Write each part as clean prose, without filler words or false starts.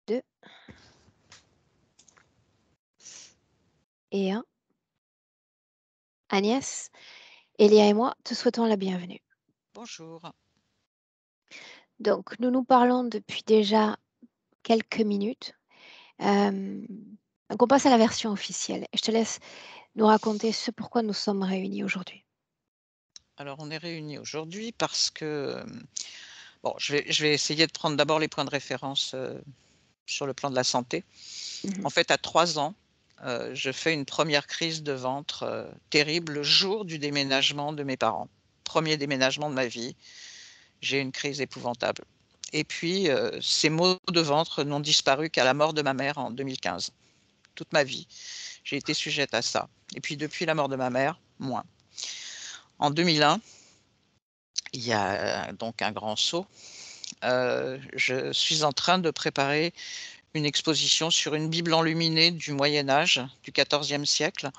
2 et 1. Agnès, Elia et moi te souhaitons la bienvenue. Bonjour. Donc, nous nous parlons depuis déjà quelques minutes. Hem, donc on passe à la version officielle et je te laisse nous raconter ce pourquoi nous sommes réunis aujourd'hui. Alors on est réunis aujourd'hui parce que, bon, je vais essayer de prendre d'abord les points de référence, sur le plan de la santé. Mmh. En fait, à 3 ans, je fais une première crise de ventre, terrible le jour du déménagement de mes parents. Premier déménagement de ma vie, j'ai une crise épouvantable et puis, ces maux de ventre n'ont disparu qu'à la mort de ma mère en 2015. Toute ma vie, j'ai été sujette à ça et puis depuis la mort de ma mère, moins. En 2001, il y a donc un grand saut. Je suis en train de préparer une exposition sur une Bible enluminée du Moyen Âge, du XIVe siècle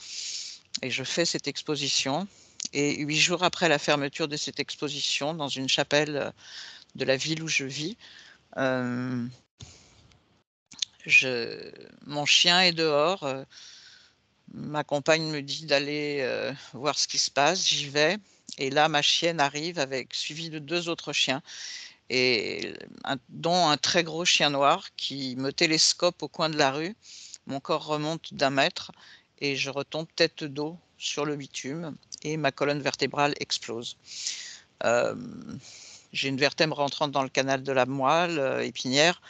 et je fais cette exposition et 8 jours après la fermeture de cette exposition, dans une chapelle, de la ville où je vis, hem, je mon chien est dehors, ma compagne me dit d'aller, voir ce qui se passe. J'y vais et là, ma chienne arrive avec suivie de 2 autres chiens. Et dont un très gros chien noir qui me télescope au coin de la rue. Mon corps remonte d'1 mètre et je retombe tête d'eau sur le bitume et ma colonne vertébrale explose. Hem, j'ai une vertèbre rentrante dans le canal de la moelle, épinière,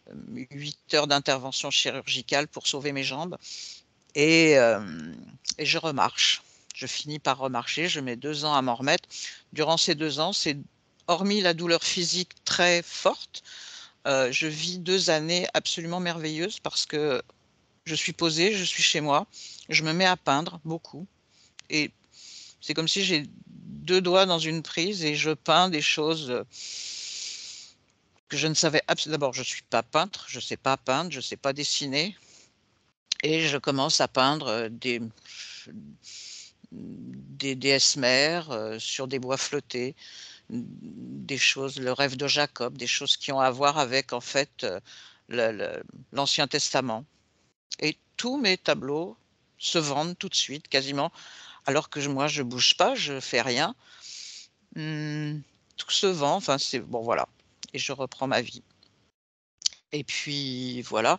8 heures d'intervention chirurgicale pour sauver mes jambes et et je remarche. Je finis par remarcher, je mets 2 ans à m'en remettre. Durant ces 2 ans, c'est hormis la douleur physique très forte, je vis 2 années absolument merveilleuses parce que je suis posée, je suis chez moi, je me mets à peindre beaucoup et c'est comme si j'ai 2 doigts dans une prise et je peins des choses, que je ne savais d'abord je suis pas peintre, je sais pas peindre, je sais pas dessiner et je commence à peindre, des déesses mères, sur des bois flottés, des choses, le rêve de Jacob, des choses qui ont à voir avec en fait, le l'Ancien Testament et tous mes tableaux se vendent tout de suite quasiment, alors que moi je bouge pas, je fais rien. Tout se vend, enfin c'est bon voilà et je reprends ma vie et puis voilà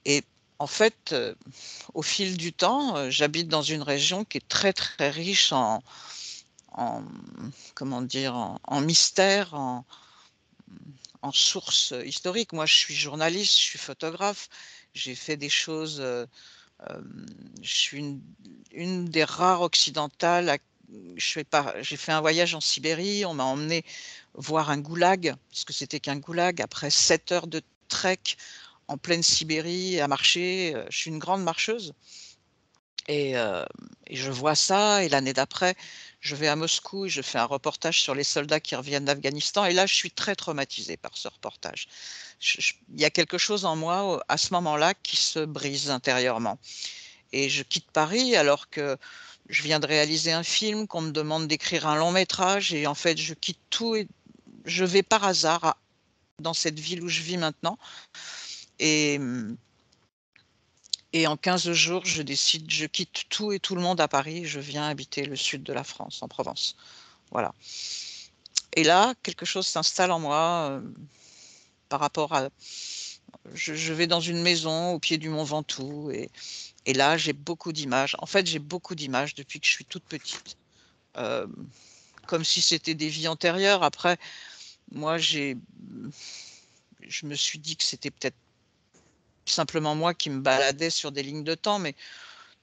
et en fait, au fil du temps, j'habite dans une région qui est très, très riche en comment dire? En mystères, en sources, historiques. Moi, je suis journaliste, je suis photographe, j'ai fait des choses, je suis une des rares occidentales à j'ai fait un voyage en Sibérie, on m'a emmené voir un goulag, parce que c'était qu'un goulag, après 7 heures de trek en pleine Sibérie à marcher, je suis une grande marcheuse et hem et je vois ça et l'année d'après, je vais à Moscou et je fais un reportage sur les soldats qui reviennent d'Afghanistan et là, je suis très traumatisée par ce reportage. Je il y a quelque chose en moi, à ce moment-là, qui se brise intérieurement et je quitte Paris alors que je viens de réaliser un film, qu'on me demande d'écrire un long métrage et en fait, je quitte tout et je vais par hasard dans cette ville où je vis maintenant et et en 15 jours, je quitte tout et tout le monde à Paris, je viens habiter le sud de la France, en Provence. Voilà et là, quelque chose s'installe en moi, par rapport à je vais dans une maison au pied du mont Ventoux et là, j'ai beaucoup d'images. En fait, j'ai beaucoup d'images depuis que je suis toute petite, hem, comme si c'était des vies antérieures. Après, moi, je me suis dit que c'était peut-être simplement moi qui me baladais sur des lignes de temps, mais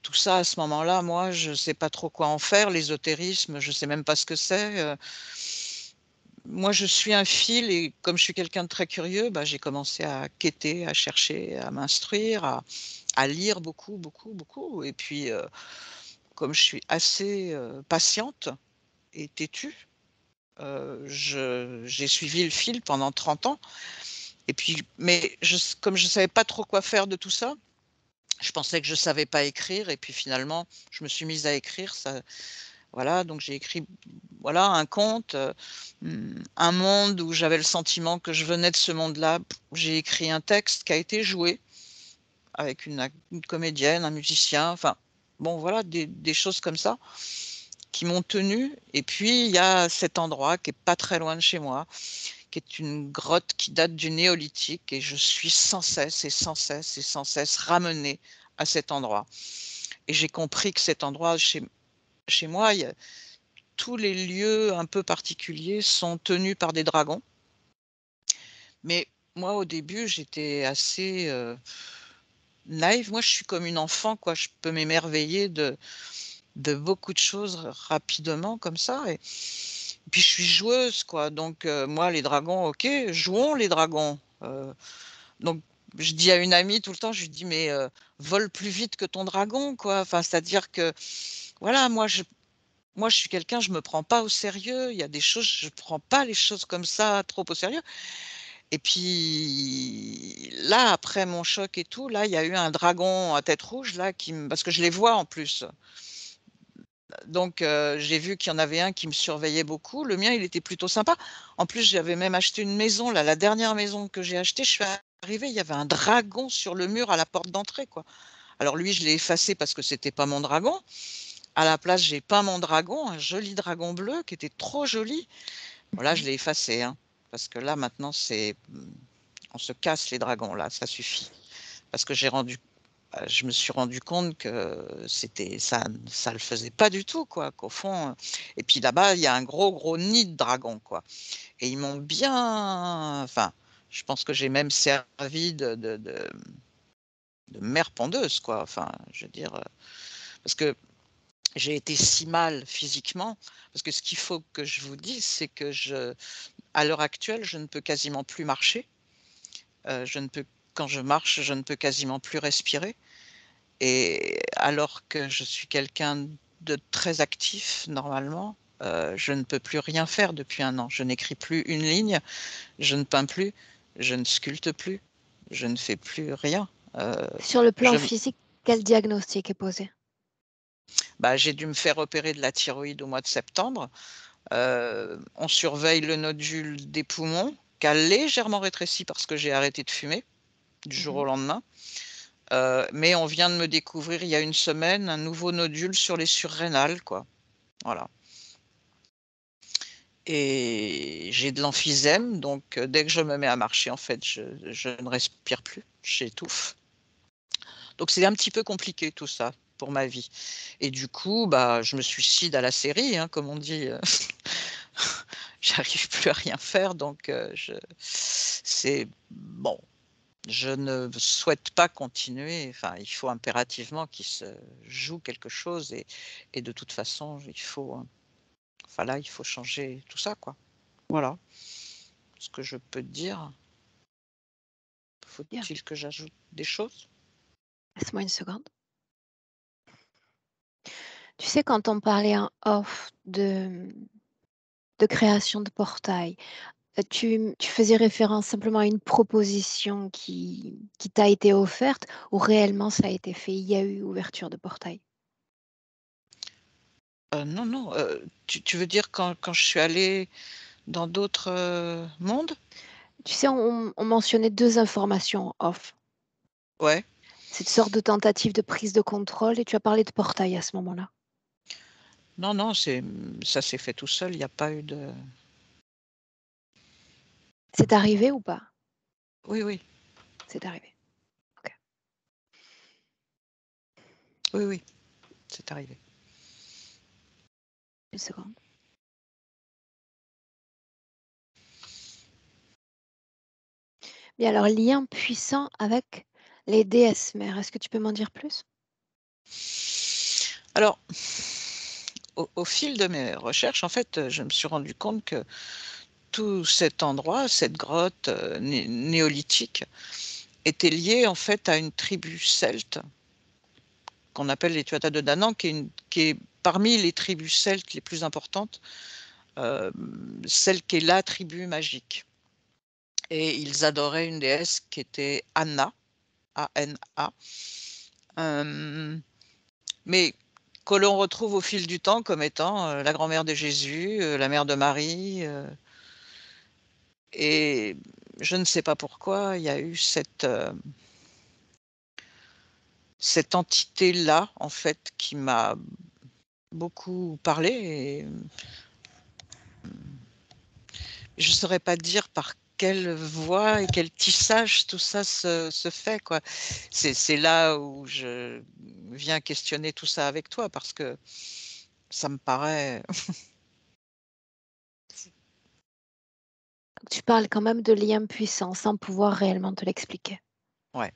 tout ça, à ce moment-là, moi, je sais pas trop quoi en faire. L'ésotérisme, je sais même pas ce que c'est, moi, je suis un fil et comme je suis quelqu'un de très curieux, bah, j'ai commencé à quêter, à chercher, à m'instruire, à lire beaucoup, beaucoup, beaucoup et puis, comme je suis assez, patiente et têtue, j'ai suivi le fil pendant 30 ans et puis mais comme je savais pas trop quoi faire de tout ça, je pensais que je savais pas écrire et puis finalement, je me suis mise à écrire. Ça Voilà, donc j'ai écrit voilà, un conte, un monde où j'avais le sentiment que je venais de ce monde-là. J'ai écrit un texte qui a été joué avec une comédienne, un musicien, enfin, bon voilà, des choses comme ça qui m'ont tenue. Et puis il y a cet endroit qui est pas très loin de chez moi, qui est une grotte qui date du néolithique et je suis sans cesse et sans cesse et sans cesse ramenée à cet endroit. Et j'ai compris que cet endroit chez moi, tous les lieux un peu particuliers sont tenus par des dragons. Mais moi, au début, j'étais assez naïve. Moi, je suis comme une enfant, quoi. Je peux m'émerveiller de beaucoup de choses rapidement, comme ça. Et puis, je suis joueuse, quoi. Donc, moi, les dragons, ok, jouons les dragons. Donc, je dis à une amie tout le temps, je lui dis, mais vole plus vite que ton dragon, quoi. Enfin, c'est-à-dire que, voilà, moi, je suis quelqu'un, je me prends pas au sérieux. Il y a des choses, je prends pas les choses comme ça trop au sérieux. Et puis là, après mon choc et tout, là, il y a eu un dragon à tête rouge là parce que je les vois en plus. Donc j'ai vu qu'il y en avait un qui me surveillait beaucoup. Le mien, il était plutôt sympa. En plus, j'avais même acheté une maison là, la dernière maison que j'ai achetée, je suis arrivée, il y avait un dragon sur le mur à la porte d'entrée, quoi. Alors lui, je l'ai effacé parce que c'était pas mon dragon. À la place, j'ai peint mon dragon, un joli dragon bleu qui était trop joli. Voilà, je Mhm. l'ai effacé, hein, parce que là, maintenant, on se casse les dragons, là, ça suffit. Parce que je me suis rendu compte que ça le faisait pas du tout, quoi, qu'au fond. Et puis là-bas, il y a un gros, gros nid de dragons, quoi. Et ils m'ont bien, enfin, je pense que j'ai même servi de mère pondeuse, quoi. Enfin, je veux dire, parce que j'ai été si mal physiquement, parce que ce qu'il faut que je vous dise, c'est que à l'heure actuelle, je ne peux quasiment plus marcher. Je ne peux, quand je marche, je ne peux quasiment plus respirer. Et alors que je suis quelqu'un de très actif normalement, je ne peux plus rien faire depuis 1 an. Je n'écris plus une ligne, je ne peins plus, je ne sculpte plus, je ne fais plus rien. Sur le plan Je, physique, quel diagnostic est posé? bah, j'ai dû me faire opérer de la thyroïde au mois de septembre. On surveille le nodule des poumons, qui a légèrement rétréci parce que j'ai arrêté de fumer du jour Mhm. au lendemain. Mais on vient de me découvrir il y a 1 semaine un nouveau nodule sur les surrénales, quoi. Voilà. Et j'ai de l'emphysème, donc dès que je me mets à marcher, en fait, je ne respire plus, j'étouffe. Donc c'est un petit peu compliqué tout ça pour ma vie. Et du coup, bah, je me suicide à la série, hein, comme on dit. J'arrive plus à rien faire, donc c'est bon. Je ne souhaite pas continuer. Enfin, il faut impérativement qu'il se joue quelque chose et de toute façon, enfin là, il faut changer tout ça, quoi. Voilà ce que je peux te dire. Bien, Faut-il que j'ajoute des choses? laisse-moi une seconde. Tu sais, quand on parlait en off de création de portail, tu faisais référence simplement à une proposition qui t'a été offerte ou réellement ça a été fait? Il y a eu ouverture de portail? Non, non, tu veux dire quand je suis allée dans d'autres, mondes? Tu sais, on mentionnait 2 informations en off. Ouais. Cette sorte de tentative de prise de contrôle et tu as parlé de portail à ce moment-là. Non, non, ça s'est fait tout seul, il y a pas eu de C'est arrivé ou pas? oui, oui, C'est arrivé. OK. oui, oui, c'est arrivé. Une seconde. Bien alors, lien puissant avec les déesses mères. Est-ce que tu peux m'en dire plus? Alors, au fil de mes recherches, en fait, je me suis rendu compte que tout cet endroit, cette grotte, néolithique était lié, en fait, à une tribu celte qu'on appelle les Tuatha de Danann, qui est parmi les tribus celtes les plus importantes, celle qui est la tribu magique. Et ils adoraient une déesse qui était Anna, A-N-A, mais que l'on retrouve au fil du temps comme étant, la grand-mère de Jésus, la mère de Marie, et je ne sais pas pourquoi il y a eu cette entité-là, en fait, qui m'a beaucoup parlé et je ne saurais pas dire par quelle voie et quel tissage tout ça se fait, quoi. C'est là où je viens questionner tout ça avec toi parce que ça me paraît Tu parles quand même de liens puissants sans pouvoir réellement te l'expliquer. ouais,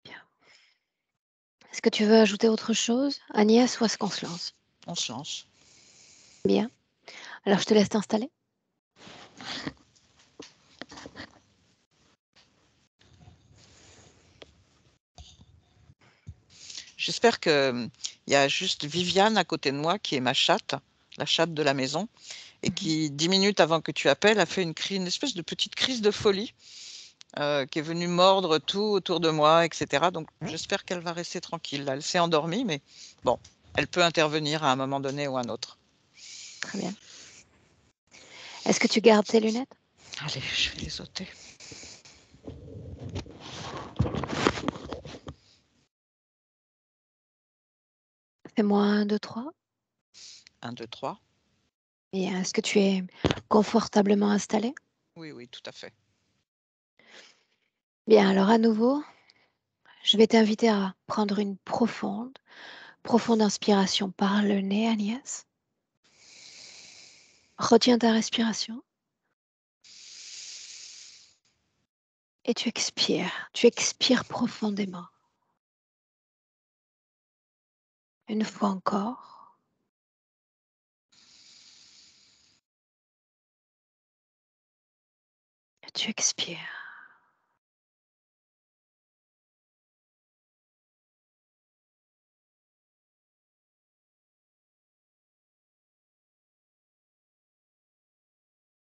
Bien. Est-ce que tu veux ajouter autre chose, Agnès, ou est-ce qu'on se lance? on se lance. Bien. Alors, je te laisse t'installer. J'espère que, il y a juste Viviane à côté de moi qui est ma chatte, la chatte de la maison et Mhm. qui 10 minutes avant que tu appelles a fait une espèce de petite crise de folie, qui est venue mordre tout autour de moi et cetera, donc j'espère qu'elle va rester tranquille là. Elle s'est endormie mais bon, elle peut intervenir à un moment donné ou un autre. Très bien. Est-ce que tu gardes tes lunettes? Allez, je vais les ôter. Fais-moi 1, 2, 3. 1, 2, 3. Et est-ce que tu es confortablement installé? Oui, oui, tout à fait. Bien, alors à nouveau, je vais t'inviter à prendre une profonde inspiration par le nez, Agnès. Retiens ta respiration et tu expires. Tu expires profondément. Une fois encore. Tu expires.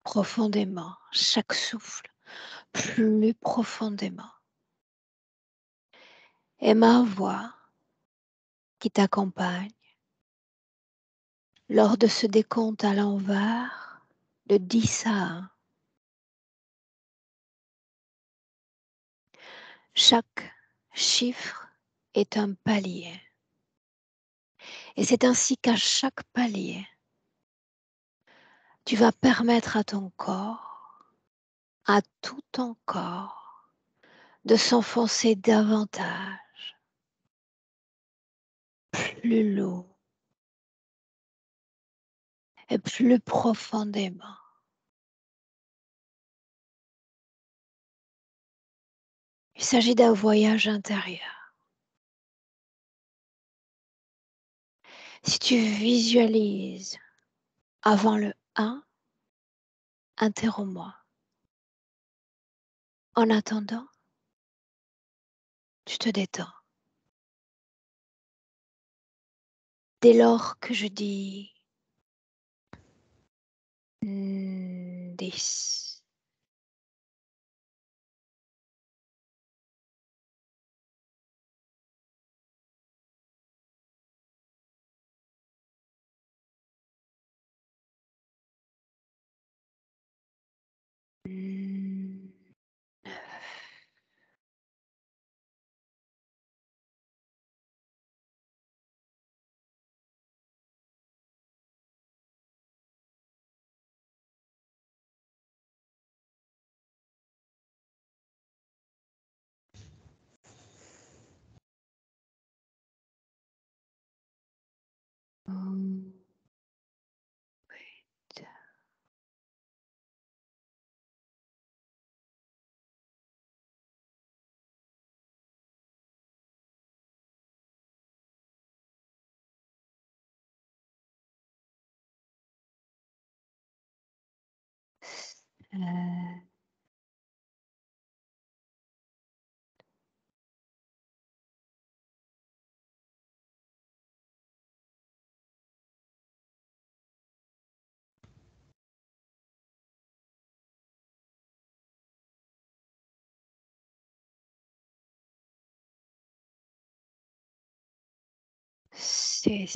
Profondément, chaque souffle, plus profondément. Et ma voix qui t'accompagne lors de ce décompte à l'envers de 10 à 1. Chaque chiffre est un palier. Et c'est ainsi qu'à chaque palier, tu vas permettre à ton corps, à tout ton corps, de s'enfoncer davantage, plus lourd et plus profondément. Il s'agit d'un voyage intérieur. Si tu visualises avant le 1, interromps-moi. En attendant, tu te détends. Dès lors que je dis 10, C'est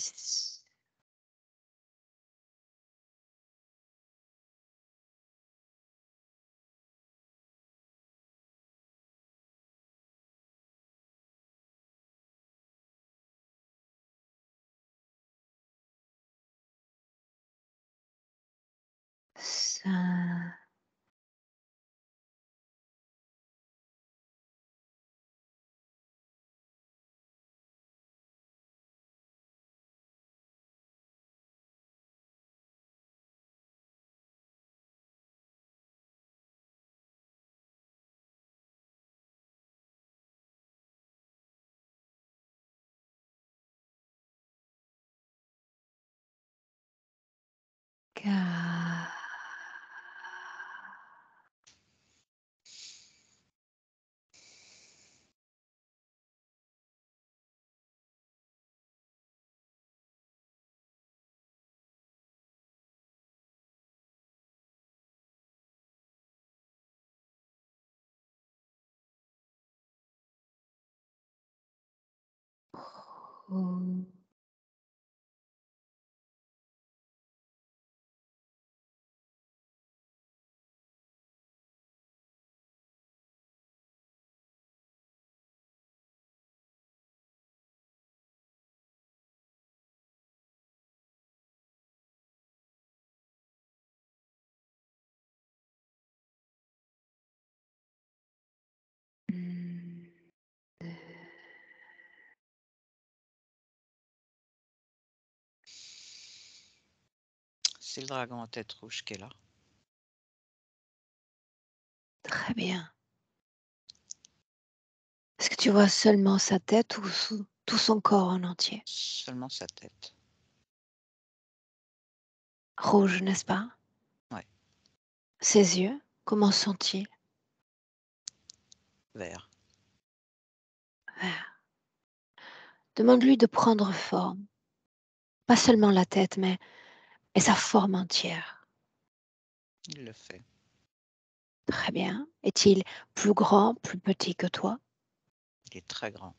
ça. Ca- Oh. Hmm. C'est le dragon à tête rouge qui est là. Très bien. Est-ce que tu vois seulement sa tête ou tout son corps en entier? Seulement sa tête. Rouge, n'est-ce pas? Ouais, Ses yeux, comment sont-ils? vert. Verts. Demande-lui de prendre forme. Pas seulement la tête, mais sa forme entière. Il le fait. Très bien. Est-il plus grand, plus petit que toi? Il est très grand.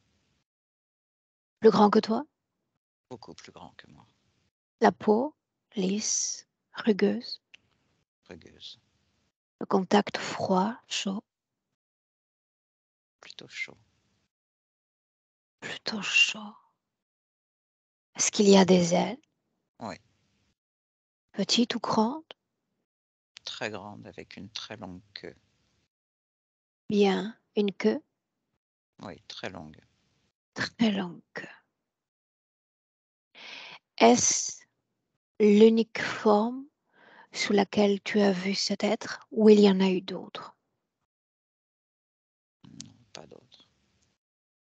Plus grand que toi? Beaucoup plus grand que moi. La peau, lisse, rugueuse. Rugueuse. Le contact froid, chaud, Plutôt chaud. plutôt chaud. Est-ce qu'il y a des ailes? Oui, Petites ou grandes? très grande avec une très longue queue. Bien. Une queue? Oui, très longue. Très longue queue. Est-ce l'unique forme sous laquelle tu as vu cet être ou il y en a eu d'autres? Non, pas d'autre.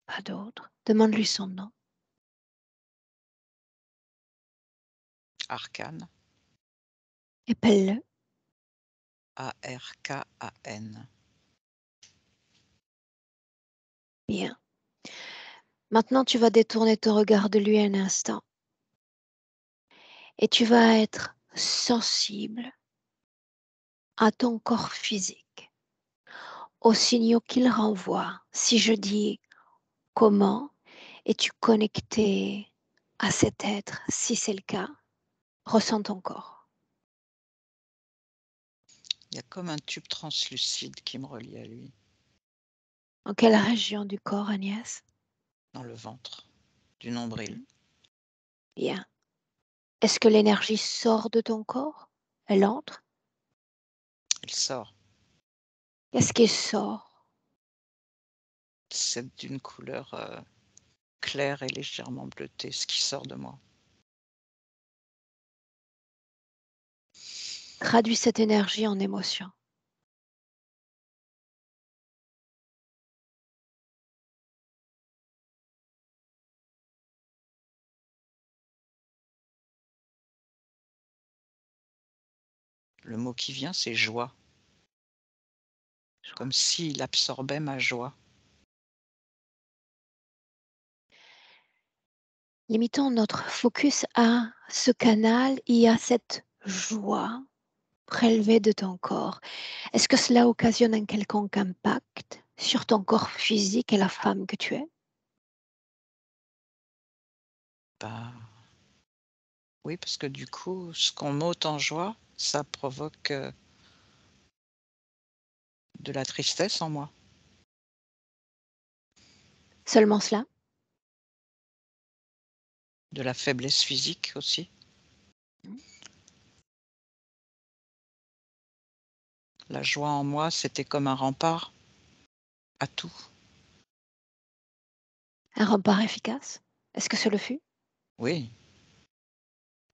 Pas d'autres. Demande-lui son nom. Arcane. Appelle-le. Arkan. Bien. Maintenant, tu vas détourner ton regard de lui un instant et tu vas être sensible à ton corps physique, aux signaux qu'il renvoie. Si je dis comment es-tu connecté à cet être, si c'est le cas, ressens ton corps. Il y a comme un tube translucide qui me relie à lui, En quelle région du corps, Agnès? dans le ventre, du nombril. Bien. Est-ce que l'énergie sort de ton corps? Elle entre? Il sort. Qu'est-ce qui sort? C'est d'une couleur claire et légèrement bleutée, ce qui sort de moi. Traduis cette énergie en émotion. Le mot qui vient, c'est joie, comme s'il absorbait ma joie. Limitons notre focus à ce canal et à cette joie prélevée de ton corps. Est-ce que cela occasionne un quelconque impact sur ton corps physique et la femme que tu es? Pas, Oui, parce que du coup, ce qu'on m'ôte en joie, ça provoque, de la tristesse en moi. Seulement cela? De la faiblesse physique aussi. Mmh. La joie en moi, c'était comme un rempart à tout. Un rempart efficace? Est-ce que ce le fut? Oui,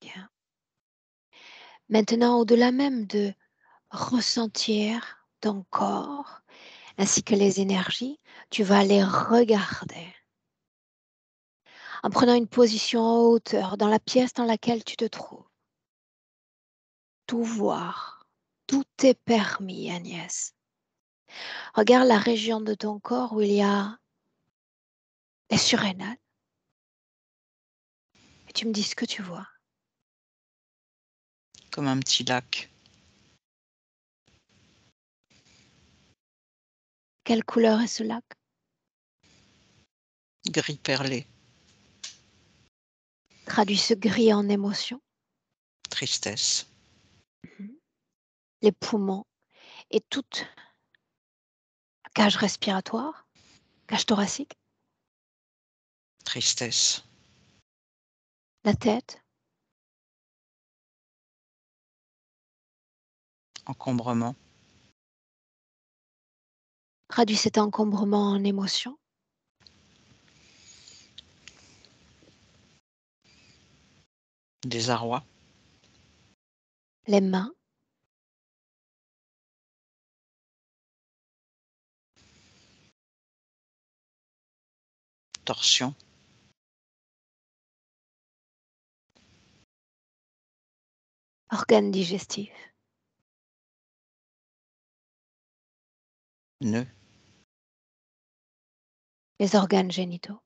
Bien. Maintenant, au-delà même de ressentir ton corps ainsi que les énergies, tu vas les regarder en prenant une position en hauteur dans la pièce dans laquelle tu te trouves. Tout voir, tout est permis, Agnès. Regarde la région de ton corps où il y a les surrénales et tu me dis ce que tu vois. comme un petit lac, Quelle couleur est ce lac? gris perlé, Traduis ce gris en émotion. tristesse, Mhm. Les poumons et toute la cage respiratoire, cage thoracique, tristesse, la tête, encombrement, traduis cet encombrement en émotion, désarroi, les mains, torsion, organes digestifs, nœud, les organes génitaux,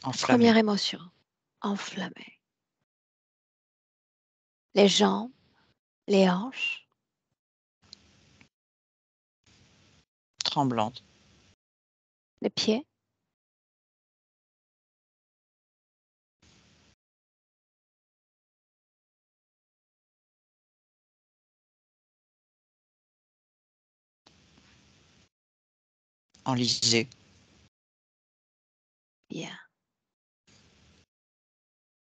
la première enflammé, émotion, enflammée, les jambes, les hanches, tremblante, les pieds, enlisé, bien.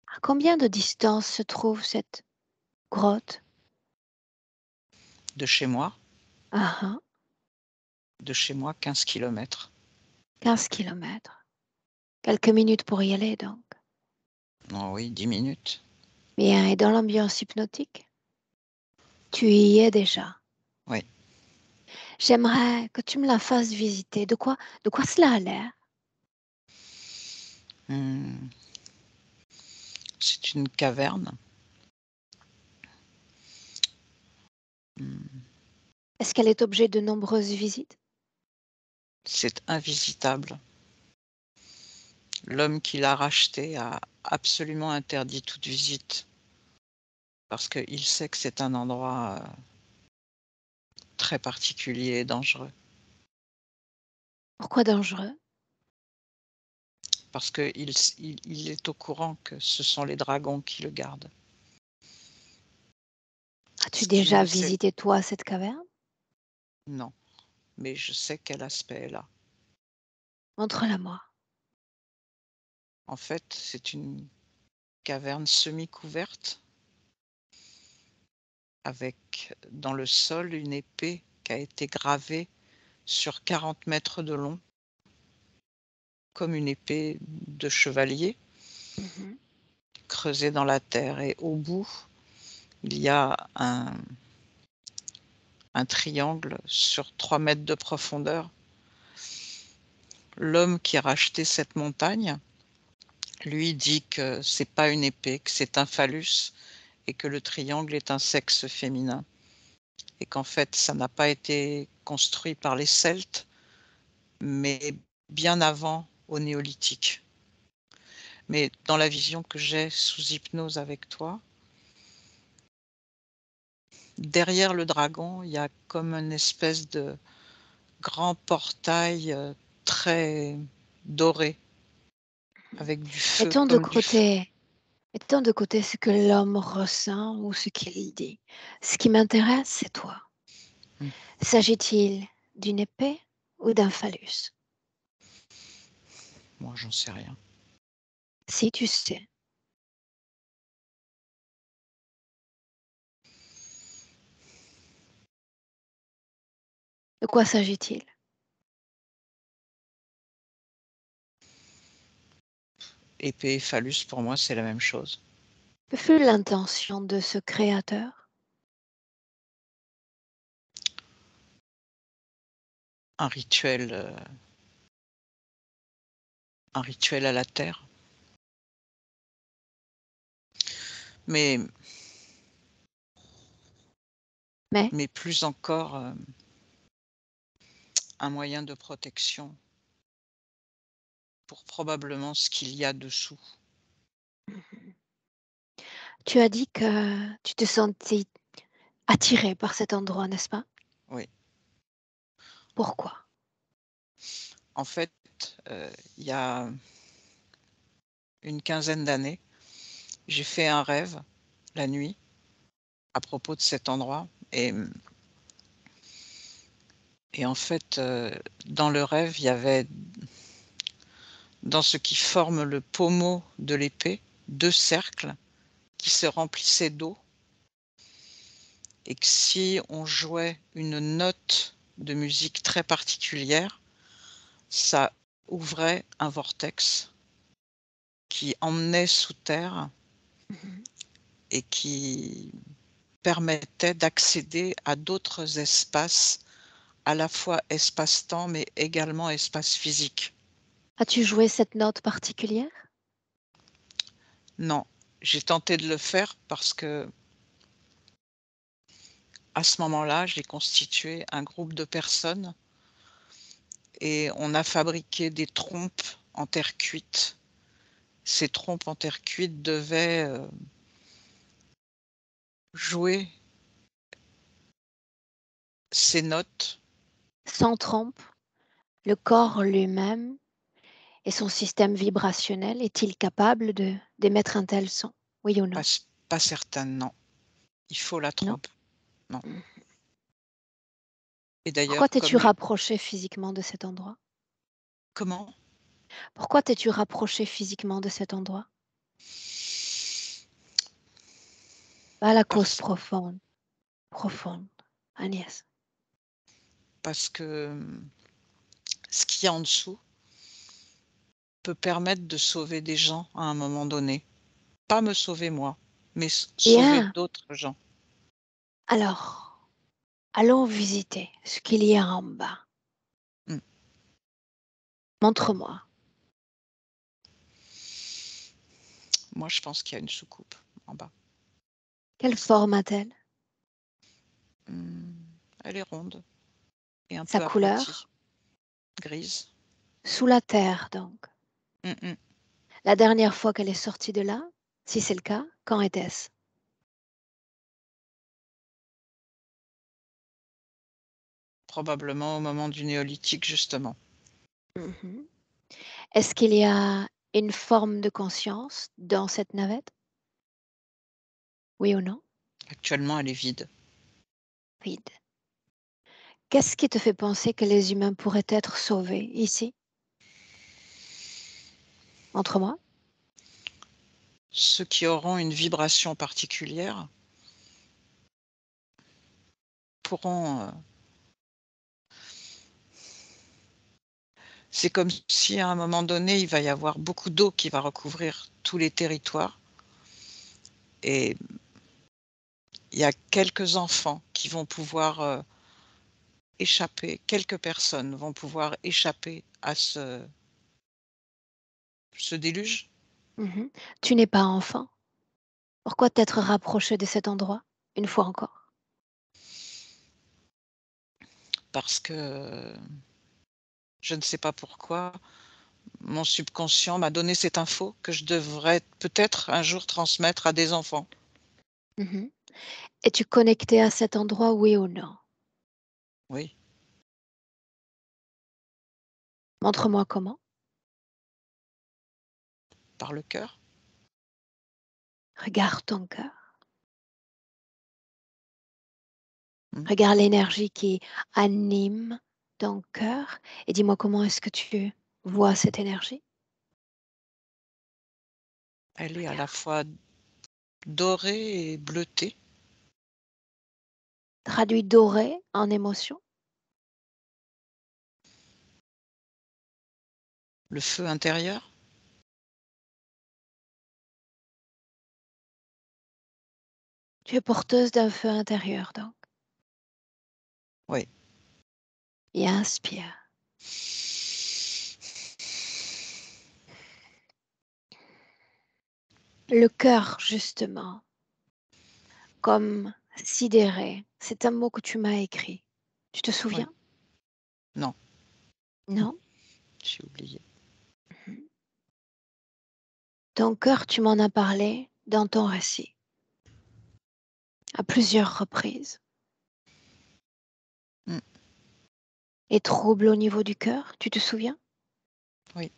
À combien de distance se trouve cette grotte? de chez moi, Ah ah, 15 kilomètres. 15 kilomètres. Quelques minutes pour y aller donc. Oh oui, 10 minutes. Bien, et dans l'ambiance hypnotique? Tu y es déjà. Oui. J'aimerais que tu me la fasses visiter. De quoi cela a l'air? Mmh, c'est une caverne. Mmh, Est-ce qu'elle est objet de nombreuses visites? c'est invisitable. L'homme qui l'a racheté a absolument interdit toute visite parce qu'il sait que c'est un endroit, très particulier et dangereux. Pourquoi dangereux? Parce qu'il est au courant que ce sont les dragons qui le gardent. As-tu Ce qu'il déjà ne sait visité toi cette caverne? non, mais je sais quel aspect elle a. Montre-la moi. En fait, c'est une caverne semi-couverte avec dans le sol une épée qui a été gravée sur 40 mètres de long, comme une épée de chevalier, Mhm. creusée dans la terre et au bout, il y a un triangle sur 3 mètres de profondeur. L'homme qui a racheté cette montagne, lui, dit que c'est pas une épée, que c'est un phallus et que le triangle est un sexe féminin et qu'en fait, ça n'a pas été construit par les Celtes, mais bien avant, au néolithique. Mais dans la vision que j'ai sous hypnose avec toi, derrière le dragon, il y a comme une espèce de grand portail, très doré, avec du feu, Mettons de comme du feu. côté mettons de côté ce que l'homme ressent ou ce qu'il dit. Ce qui m'intéresse, c'est toi. Mmh. S'agit-il d'une épée ou d'un phallus? Moi, j'en sais rien. Si tu sais. De quoi s'agit-il? Épée et phallus, pour moi, c'est la même chose. Que fut l'intention de ce créateur? Un rituel, un rituel à la terre. Mais Mais mais plus encore, un moyen de protection pour probablement ce qu'il y a dessous. mmh tu as dit que tu te sentais attiré par cet endroit, n'est-ce pas? Oui. Pourquoi? En fait, il y a une quinzaine d'années, j'ai fait un rêve la nuit à propos de cet endroit et en fait, dans le rêve, il y avait dans ce qui forme le pommeau de l'épée, 2 cercles qui se remplissaient d'eau et que si on jouait une note de musique très particulière, ça ouvrait un vortex qui emmenait sous terre Mmh et qui permettait d'accéder à d'autres espaces, à la fois espace-temps, mais également espace physique. As-tu joué cette note particulière? Non, j'ai tenté de le faire parce que à ce moment-là, j'ai constitué un groupe de personnes et on a fabriqué des trompes en terre cuite. Ces trompes en terre cuite devaient, jouer ces notes. Sans trompe, le corps lui-même et son système vibrationnel est-il capable de d'émettre un tel son? Oui ou non? Pas certaines, non. Il faut la Non? trompe, non. Mmh. Et Pourquoi d'ailleurs t'es-tu comme l rapproché physiquement de cet endroit? comment? Pourquoi t'es-tu rapproché physiquement de cet endroit? Pas la cause Parce profonde, profonde, Agnès. parce que, ce qu'il y a en dessous peut permettre de sauver des gens à un moment donné. Pas me sauver moi, mais sauver Bien, d'autres gens. alors, allons visiter ce qu'il y a en bas. Mmh. Montre-moi. Moi, je pense qu'il y a une soucoupe en bas. Quelle forme a-t-elle? Mmh, elle est ronde et un Sa peu aplatie, couleur? grise. Sous la terre donc. Mmh mh. La dernière fois qu'elle est sortie de là? Si c'est le cas, quand était-ce? Probablement au moment du néolithique justement. Mmh. Est-ce qu'il y a une forme de conscience dans cette navette? Oui ou non? Actuellement, elle est vide. Vide. Qu'est-ce qui te fait penser que les humains pourraient être sauvés ici? Montre-moi. Ceux qui auront une vibration particulière pourront, c'est comme si à un moment donné, il va y avoir beaucoup d'eau qui va recouvrir tous les territoires et il y a quelques enfants qui vont pouvoir, échapper, quelques personnes vont pouvoir échapper à ce déluge Mmh. Tu n'es pas enfant. Pourquoi t'être rapproché de cet endroit? Une fois encore. parce que, je ne sais pas pourquoi, mon subconscient m'a donné cette info que je devrais peut-être un jour transmettre à des enfants. Mmh. Es-tu connecté à cet endroit, oui ou non? Oui, Montre-moi comment. par le cœur. Regarde ton cœur. Mmh. Regarde l'énergie qui anime ton cœur et dis-moi comment est-ce que tu vois cette énergie? Elle est à la Regarde. fois dorée et bleutée. Traduis doré en émotion. Le feu intérieur. Tu es porteuse d'un feu intérieur donc. Oui. Et inspire. Le cœur, justement, comme sidéré, c'est un mot que tu m'as écrit. Tu te Oui. souviens? Non, Non? j'ai oublié. Mhm. Ton cœur, tu m'en as parlé dans ton récit, à plusieurs reprises. Mmh. Et troubles au niveau du cœur, tu te souviens? Oui.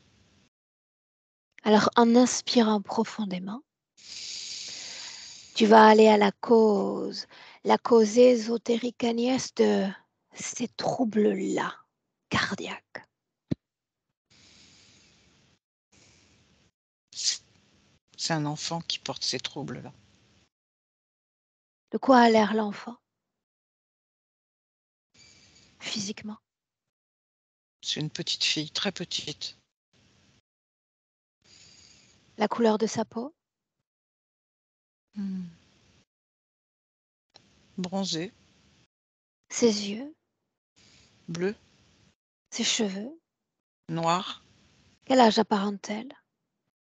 Alors, en inspirant profondément, tu vas aller à la cause ésotérique Agnès de ces troubles-là, cardiaques. C'est un enfant qui porte ces troubles-là. De quoi a l'air l'enfant, physiquement? C'est une petite fille, très petite. La couleur de sa peau, Mmh. Bronzée, ses yeux, bleue, ses cheveux. noire, Quel âge apparente-t-elle?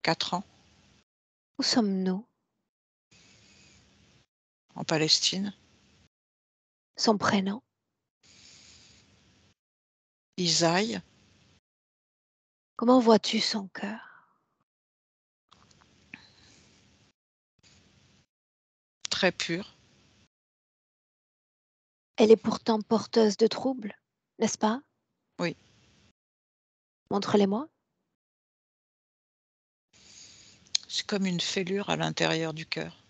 4 ans, Où sommes-nous? en Palestine. Son prénom? Isaïe, Comment vois-tu son cœur? très pur. Elle est pourtant porteuse de troubles, n'est-ce pas? Oui, Montre-les-moi. c'est comme une fêlure à l'intérieur du cœur.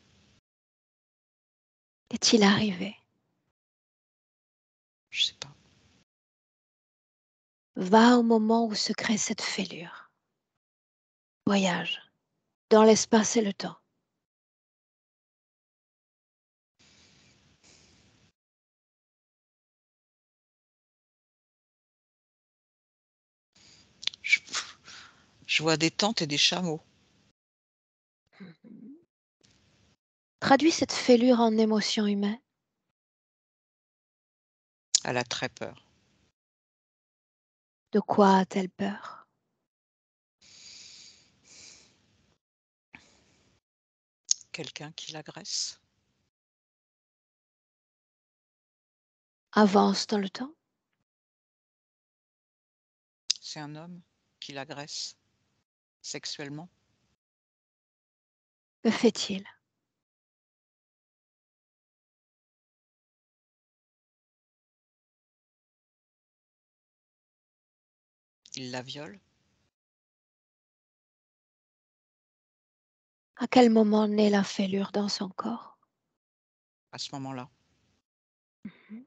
Qu'est-il arrivé? Je sais pas. Va au moment où se crée cette fêlure. Voyage dans l'espace et le temps. Je je vois des tantes et des chameaux. Mhm. Traduis cette fêlure en émotion humaine. Elle a très peur. De quoi a-t-elle peur? Quelqu'un qui l'agresse. Avance dans le temps. C'est un homme qui l'agresse sexuellement. Que fait-il? Il la viole. À quel moment naît la fêlure dans son corps? À ce moment-là. Mhm.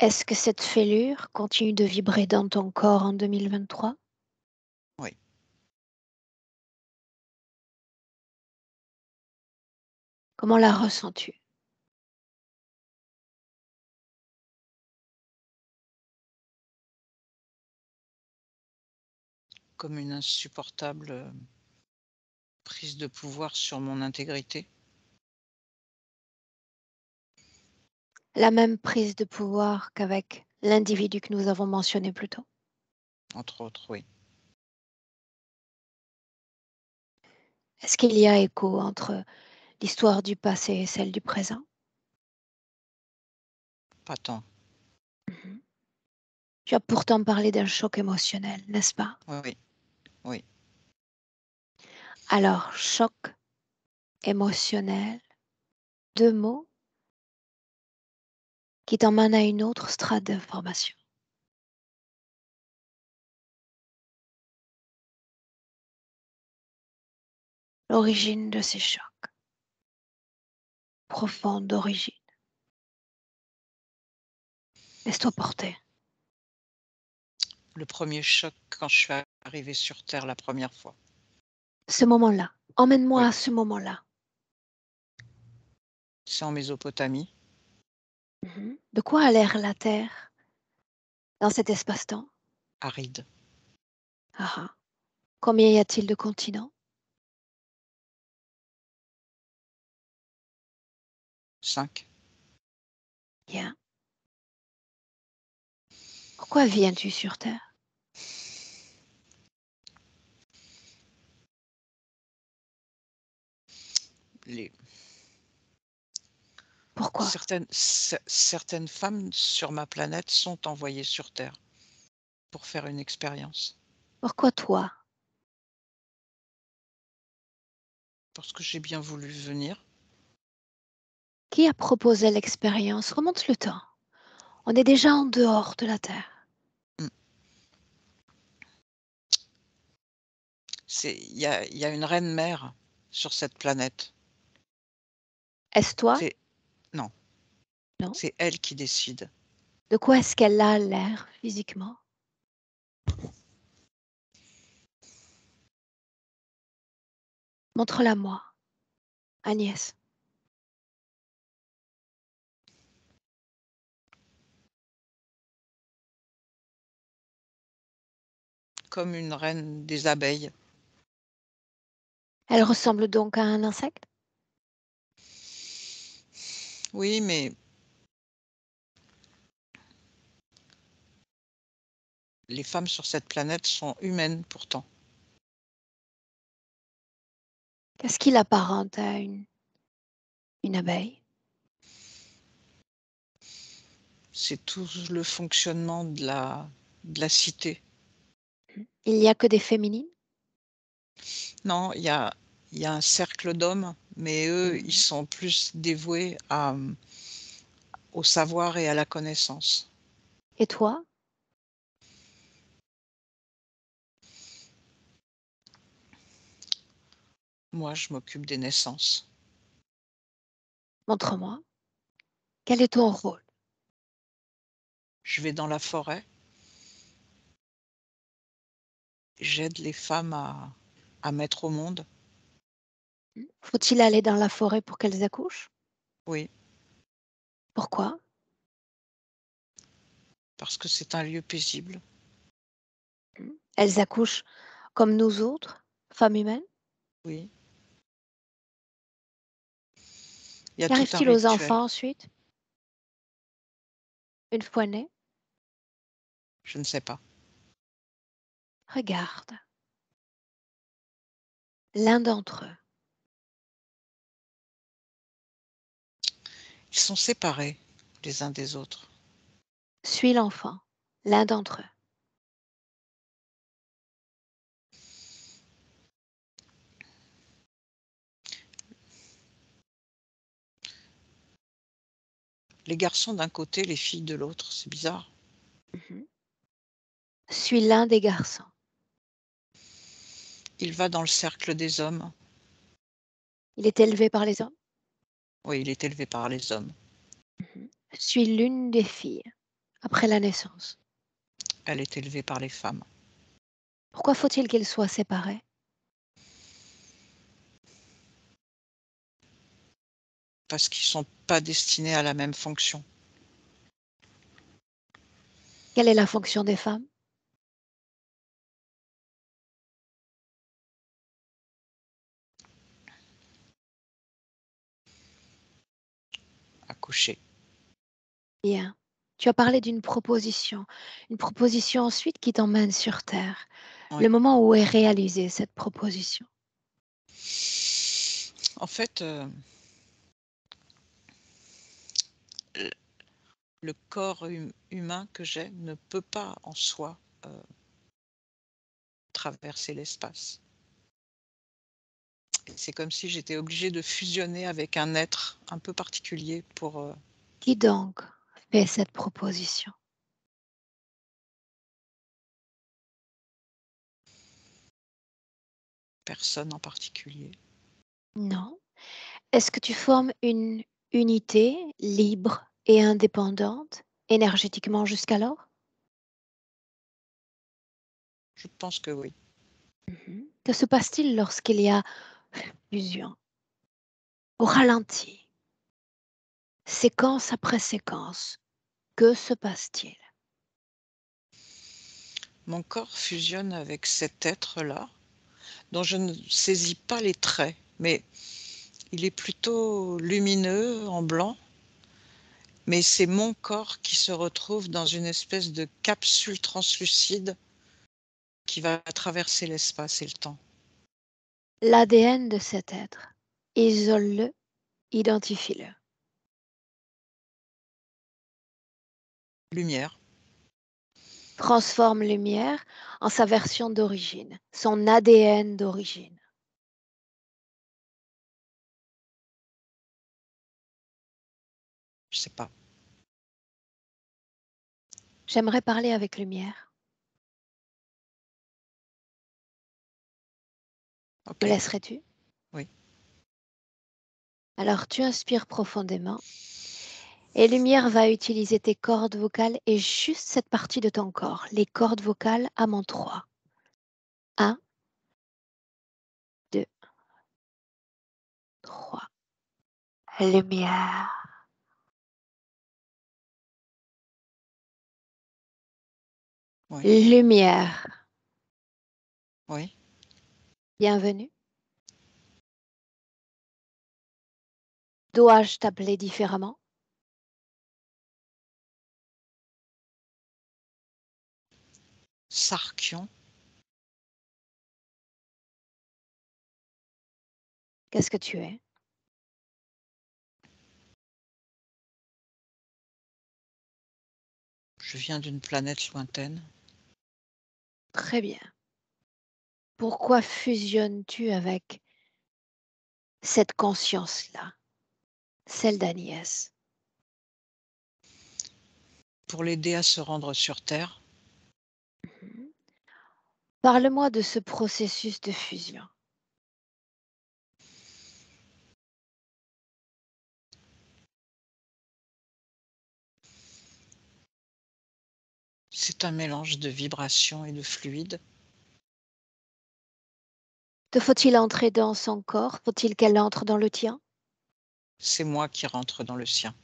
Est-ce que cette fêlure continue de vibrer dans ton corps en 2023? Oui, Comment la ressens-tu? comme une insupportable, prise de pouvoir sur mon intégrité. La même prise de pouvoir qu'avec l'individu que nous avons mentionné plus tôt. Entre autres, oui. Est-ce qu'il y a écho entre l'histoire du passé et celle du présent? Pas tant. Mhm. Tu as pourtant parlé d'un choc émotionnel, n'est-ce pas? Oui, oui. Alors, choc émotionnel, 2 mots qui t'emmènent à une autre strate d'information. L'origine de ces chocs, profonde d'origine. Laisse-toi porter. Le premier choc quand je suis arrivée sur terre la première fois. Ce moment-là, emmène-moi Oui, à ce moment-là. c'est en Mésopotamie, De quoi a l'air la Terre dans cet espace-temps? aride. Ah ah. Combien y a-t-il de continents? 5. Bien. Pourquoi viens-tu sur Terre? Les Pourquoi? certaines femmes sur ma planète sont envoyées sur terre pour faire une expérience. Pourquoi toi? Parce que j'ai bien voulu venir. Qui a proposé l'expérience? Remonte le temps. On est déjà en dehors de la Terre. Mmh. Il y a une reine mère sur cette planète. Est-ce toi? C'est non, Non. c'est elle qui décide. De quoi est-ce qu'elle a l'air physiquement? Montre-la moi, Agnès. Comme une reine des abeilles. Elle ressemble donc à un insecte? Oui, mais les femmes sur cette planète sont humaines pourtant. Qu'est-ce qui l'apparente à une abeille? C'est tout le fonctionnement de la cité. Il n'y a que des féminines? Non, il y a un cercle d'hommes, mais eux, ils Mmh. sont plus dévoués au savoir et à la connaissance. Et toi? Moi, je m'occupe des naissances. Montre-moi. Quel est ton rôle? Je vais dans la forêt, j'aide les femmes à mettre au monde. Faut-il aller dans la forêt pour qu'elles accouchent? Oui, Pourquoi? parce que c'est un lieu paisible. Elles accouchent comme nous autres, femmes humaines? Oui, il y a tout un Qu'arrive-t-il aux rituel. enfants ensuite, une fois nés? Je ne sais pas. Regarde, l'un d'entre eux Ils sont séparés les uns des autres. suit l'enfant, l'un d'entre eux. Les garçons d'un côté, les filles de l'autre, c'est bizarre. Mmh. Suit l'un des garçons. Il va dans le cercle des hommes. Il est élevé par les hommes. Oui, il est élevé par les hommes. Suit l'une des filles après la naissance. Elle est élevée par les femmes. Pourquoi faut-il qu'ils soient séparés? Parce qu'ils sont pas destinés à la même fonction. Quelle est la fonction des femmes? Accoucher. Bien. Tu as parlé d'une proposition. Une proposition ensuite qui t'emmène sur terre. Le Oui. moment où est réalisée cette proposition. En fait, l le corps humain que j'ai ne peut pas en soi, traverser l'espace Et c'est comme si j'étais obligée de fusionner avec un être un peu particulier pour, Qui donc fait cette proposition? personne en particulier. Non. Est-ce que tu formes une unité libre et indépendante énergétiquement jusqu'alors? Je pense que oui. Que se passe-t-il lorsqu'il y a fusion? Au ralenti, séquence après séquence, que se passe-t-il? Mon corps fusionne avec cet être-là, dont je ne saisis pas les traits, mais il est plutôt lumineux, en blanc, mais c'est mon corps qui se retrouve dans une espèce de capsule translucide qui va traverser l'espace et le temps. L'ADN de cet être, isole-le, identifie-le. Lumière, Transforme lumière en sa version d'origine, son ADN d'origine. je sais pas. J'aimerais parler avec lumière. Me OK, laisserais-tu? oui. Alors tu inspires profondément et lumière va utiliser tes cordes vocales et juste cette partie de ton corps, les cordes vocales à mon 3. 1, 2, 3. Lumière. Oui, Lumière. oui. Bienvenue. Dois-je t'appeler différemment? Sarkion, Qu'est-ce que tu es? je viens d'une planète lointaine. Très bien. Pourquoi fusionnes-tu avec cette conscience-là, celle d'Agnès? Pour l'aider à se rendre sur Terre, Mhm. Parle-moi de ce processus de fusion. c'est un mélange de vibrations et de fluides. Te faut-il entrer dans son corps? Faut-il qu'elle entre dans le tien? C'est moi qui rentre dans le sien,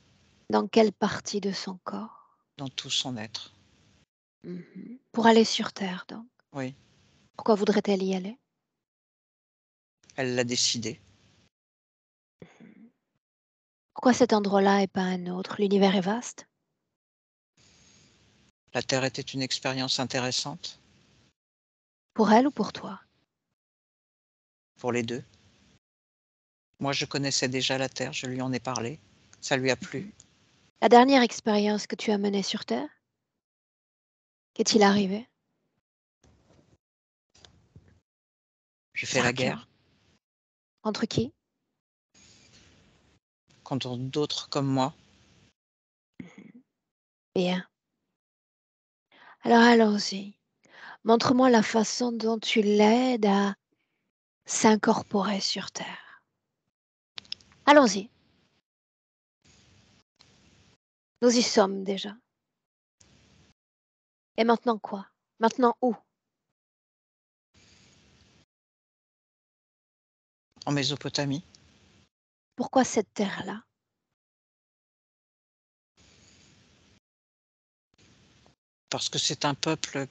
Dans quelle partie de son corps? dans tout son être. Pour aller sur Terre, donc. Oui, Pourquoi voudrait-elle y aller? elle l'a décidé. Pourquoi cet endroit-là et pas un autre? L'univers est vaste? La Terre était une expérience intéressante Pour elle ou pour toi? pour les 2. Moi, je connaissais déjà la Terre, je lui en ai parlé. Ça lui a plu. Mhm. La dernière expérience que tu as menée sur Terre, qu'est-il arrivé? J'ai fait la Sarkian. guerre Entre qui? contre d'autres comme moi. Bien. Alors allons-y. Montre-moi la façon dont tu l'aides à s'incorporer sur Terre. Allons-y. Nous y sommes déjà. Et maintenant quoi? Maintenant où? En Mésopotamie, Pourquoi cette terre-là? parce que c'est un peuple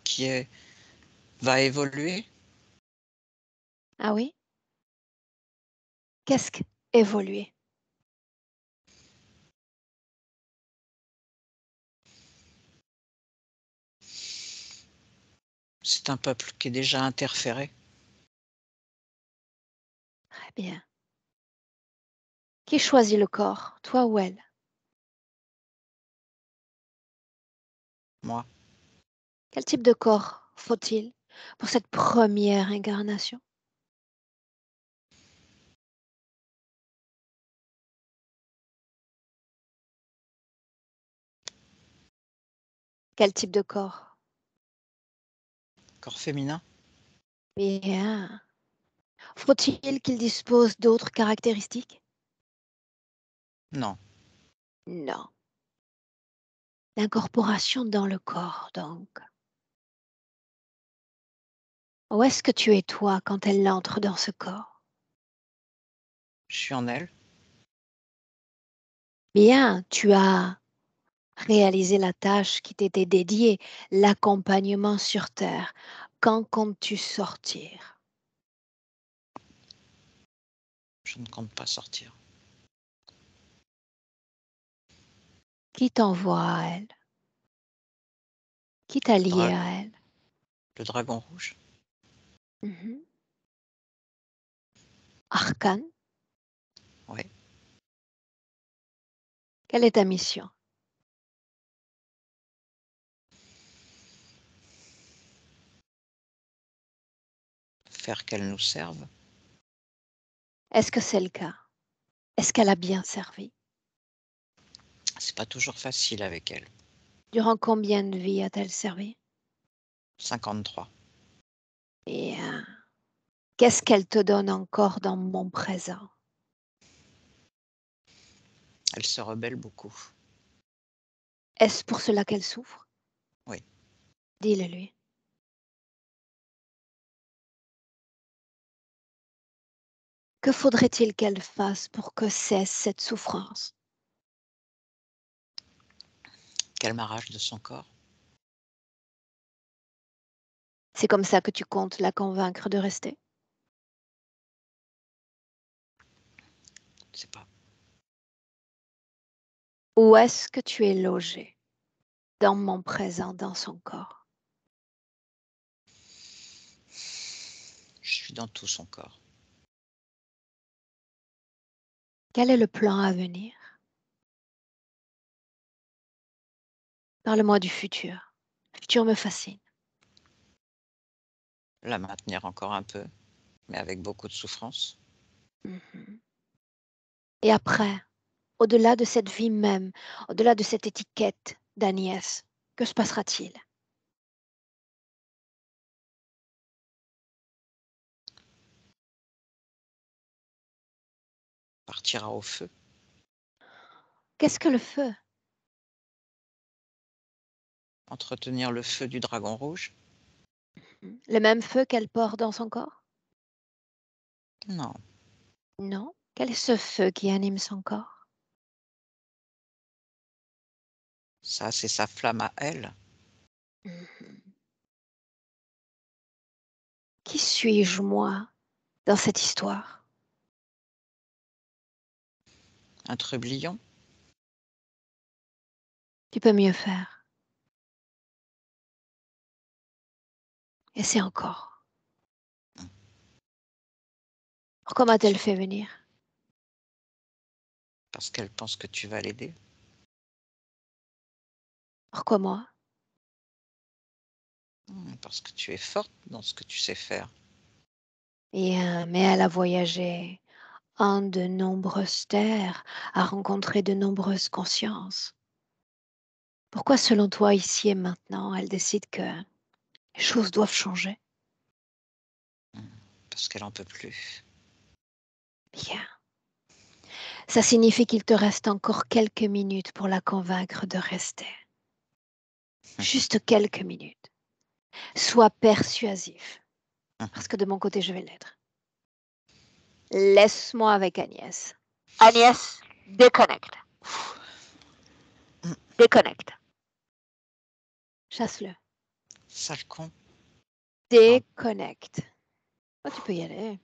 va évoluer. Ah oui? Qu'est-ce qu'évoluer? C'est un peuple qui est déjà interféré. Très bien. Qui choisit le corps, toi ou elle? Moi, Quel type de corps faut-il pour cette première incarnation? Quel type de corps? Corps féminin? Bien. Faut-il qu'il dispose d'autres caractéristiques? Non. Non. L'incorporation dans le corps, donc. Où est-ce que tu es toi quand elle entre dans ce corps? Je suis en elle? Bien, tu as réalisé la tâche qui t'était dédiée, l'accompagnement sur Terre. Quand comptes-tu sortir? Je ne compte pas sortir. Qui t'envoie à elle? Qui t'a Le lié dra à elle? le dragon rouge? Mhm. Arcane, Oui. quelle est ta mission? Faire qu'elle nous serve? Est-ce que c'est le cas? Est-ce qu'elle a bien servi? C'est pas toujours facile avec elle. Durant combien de vies a-t-elle servi? 53. Et qu'est-ce qu'elle te donne encore dans mon présent? Elle se rebelle beaucoup. Est-ce pour cela qu'elle souffre? Oui. Dis-le lui. Que faudrait-il qu'elle fasse pour que cesse cette souffrance? Qu'elle m'arrache de son corps? C'est comme ça que tu comptes la convaincre de rester? Je sais pas. Où est-ce que tu es logé dans mon présent, dans son corps? Je suis dans tout son corps. Quel est le plan à venir? Parle-moi du futur. Le futur me fascine. La maintenir encore un peu, mais avec beaucoup de souffrance. Mhm. Et après, au-delà de cette vie même, au-delà de cette étiquette d'Agnès, que se passera-t-il? Partira au feu. Qu'est-ce que le feu? Entretenir le feu du dragon rouge? Le même feu qu'elle porte dans son corps? Non. Non. Quel est ce feu qui anime son corps? Ça, c'est sa flamme à elle. Mhm. Qui suis-je, moi, dans cette histoire? Un trublion? Tu peux mieux faire. Et c'est encore. Pourquoi m'a-t-elle fait venir? Parce qu'elle pense que tu vas l'aider. Pourquoi moi? Parce que tu es forte dans ce que tu sais faire. Et, mais elle a voyagé en de nombreuses terres, a rencontré de nombreuses consciences. Pourquoi, selon toi, ici et maintenant, elle décide que les choses doivent changer? Parce qu'elle en peut plus. Bien. Ça signifie qu'il te reste encore quelques minutes pour la convaincre de rester. Juste quelques minutes. Sois persuasif, parce que de mon côté, je vais l'être. Laisse-moi avec Agnès. Agnès, déconnecte. Déconnecte. Chasse-le. Sale con. Non. Déconnecte. Oh, tu peux y aller.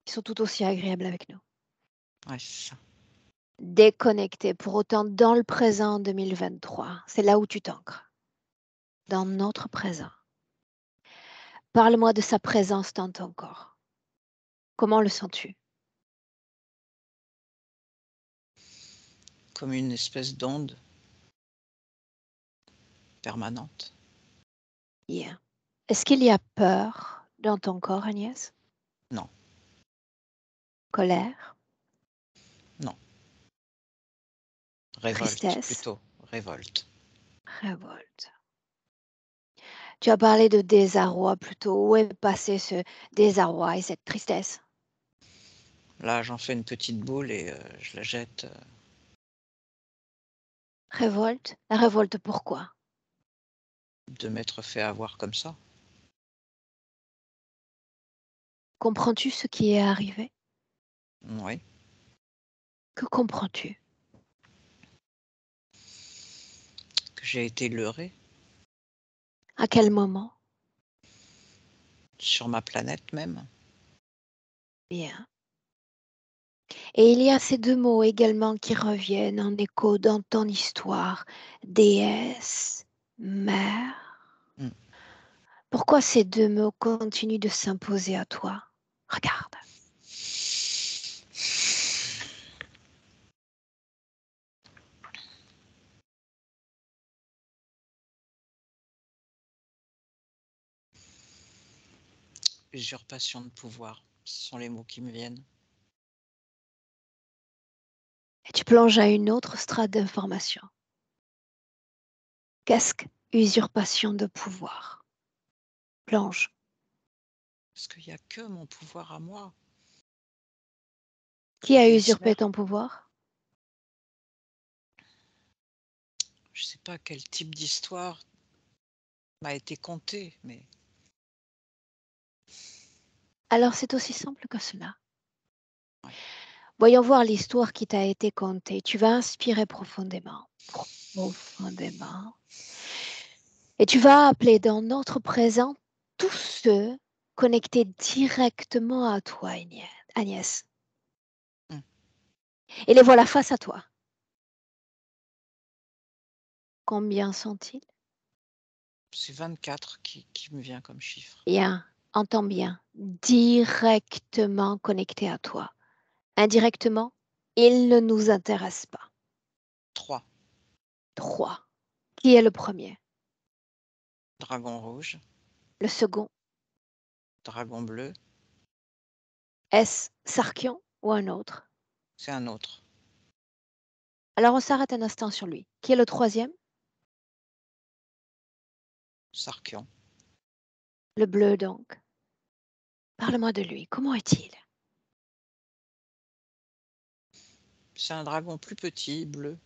Ils sont tout aussi agréables avec nous. Ouais, c'est ça. Déconnecté, pour autant dans le présent 2023. C'est là où tu t'ancres. Dans notre présent. Parle-moi de sa présence dans ton corps. Comment le sens-tu? Comme une espèce d'onde permanente. Bien. Est-ce qu'il y a peur dans ton corps, Agnès? Non, Colère? non. Révolte, Tristesse? plutôt. Révolte. Révolte. Tu as parlé de désarroi plutôt. Où est passé ce désarroi et cette tristesse? Là, j'en fais une petite boule et je la jette, Révolte? La révolte pourquoi? de m'être fait avoir comme ça. Comprends-tu ce qui est arrivé? Oui, Que comprends-tu? que j'ai été leurré À quel moment? sur ma planète même. Bien. Et il y a ces 2 mots également qui reviennent en écho dans ton histoire, déesse, mère. Mmh. Pourquoi ces 2 mots continuent de s'imposer à toi? Regarde. Usurpation de pouvoir, ce sont les mots qui me viennent. Et tu plonges à une autre strate d'information. Qu'est-ce que usurpation de pouvoir? Plonge. Parce qu'il y a que mon pouvoir à moi, Qui a déesse usurpé mère. ton pouvoir? Je sais pas quel type d'histoire m'a été contée, mais Alors c'est aussi simple que cela. ouais. Voyons voir l'histoire qui t'a été contée. Tu vas inspirer profondément, profondément. Et tu vas appeler dans notre présent tous ceux connectés directement à toi, Agnès. Mmh. Et les voilà face à toi. Combien sont-ils? C'est 24 qui me vient comme chiffre. Bien, entends bien, directement connectés à toi. Indirectement, ils ne nous intéressent pas. 3, 3. Qui est le premier? dragon rouge, Le second? dragon bleu, Est-ce Sarkion ou un autre? c'est un autre, Alors on s'arrête un instant sur lui. Qui est le troisième? Sarkion. Le bleu donc. Parle-moi de lui. Comment est-il? C'est un dragon plus petit, bleu.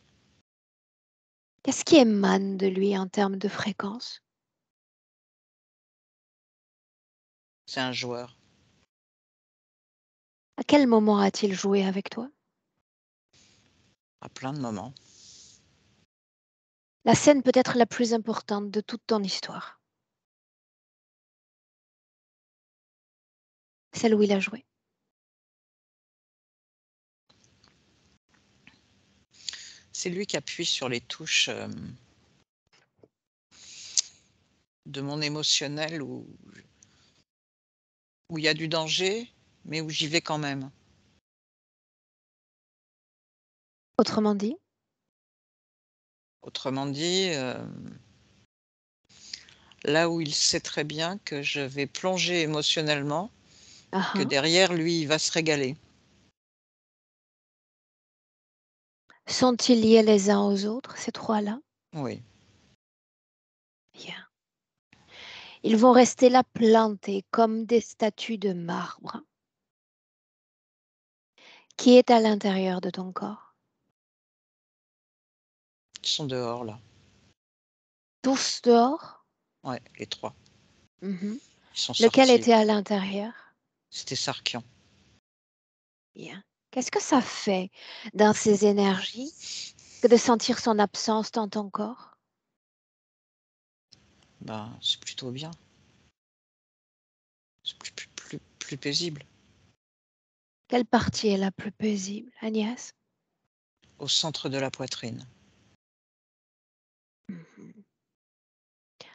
Qu'est-ce qui émane de lui en termes de fréquence? C'est un joueur. À quel moment a-t-il joué avec toi? À plein de moments. La scène peut être la plus importante de toute ton histoire. Celle où il a joué. C'est lui qui appuie sur les touches, de mon émotionnel où il y a du danger, mais où j'y vais quand même. Autrement dit? Autrement dit, là où il sait très bien que je vais plonger émotionnellement, Ah que ah. derrière lui, il va se régaler. Sont-ils liés les uns aux autres, ces trois-là? Oui, Bien. Ils vont rester là plantés comme des statues de marbre. Qui est à l'intérieur de ton corps? ils sont dehors là. Tous dehors? Ouais, les 3. Mhm. Ils sont Lequel sortis. était à l'intérieur? C'était Sarkian. Bien. Qu'est-ce que ça fait dans ces énergies que de sentir son absence dans ton corps? Ben, c'est plutôt bien. C'est plus paisible. Quelle partie est la plus paisible, Agnès? Au centre de la poitrine. Mhm.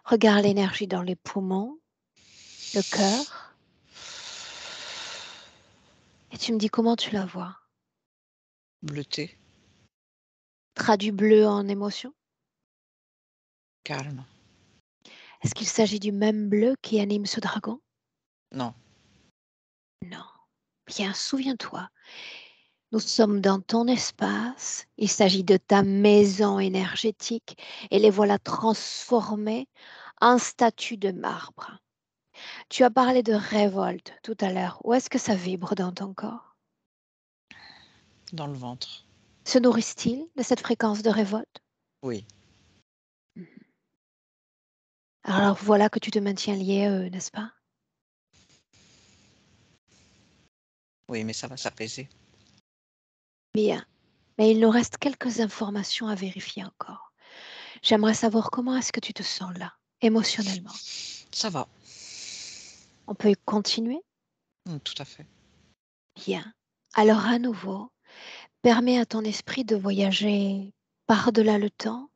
Regarde l'énergie dans les poumons, le cœur, et tu me dis comment tu la vois. Bleuté, Traduit bleu en émotion. calme. Est-ce qu'il s'agit du même bleu qui anime ce dragon? Non, Non. Bien, souviens-toi. Nous sommes dans ton espace. Il s'agit de ta maison énergétique et les voilà transformées en statues de marbre. Tu as parlé de révolte tout à l'heure. Où est-ce que ça vibre dans ton corps? Dans le ventre. Se nourrissent-ils de cette fréquence de révolte? Oui, Mhm. Alors voilà que tu te maintiens lié à eux, n'est-ce pas? oui, mais ça va s'apaiser. Bien. Mais il nous reste quelques informations à vérifier encore. J'aimerais savoir comment est-ce que tu te sens là, émotionnellement. Ça va. On peut continuer? Tout à fait. Bien. Alors à nouveau, permets à ton esprit de voyager par-delà le temps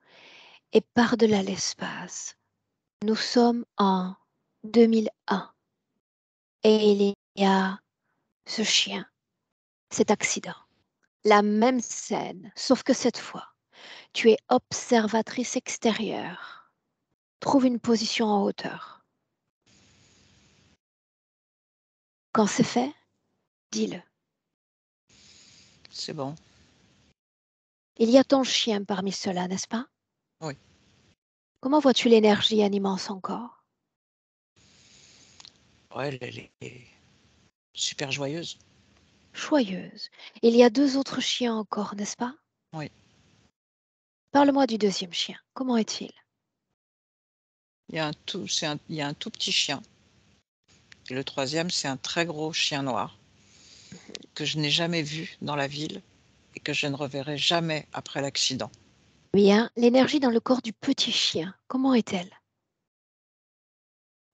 et par-delà l'espace. Nous sommes en 2001 et il y a ce chien, cet accident, la même scène, sauf que cette fois, tu es observatrice extérieure. Trouve une position en hauteur. Quand c'est fait, dis-le. C'est bon. Il y a ton chien parmi ceux-là, n'est-ce pas? Oui. Comment vois-tu l'énergie animant son corps? Ouais, elle est super joyeuse. Joyeuse. Il y a deux autres chiens encore, n'est-ce pas? Oui. Parle-moi du deuxième chien. Comment est-il? Il y a un tout petit chien. Et le troisième, c'est un très gros chien noir que je n'ai jamais vu dans la ville et que je ne reverrai jamais après l'accident. Bien. L'énergie dans le corps du petit chien, comment est-elle?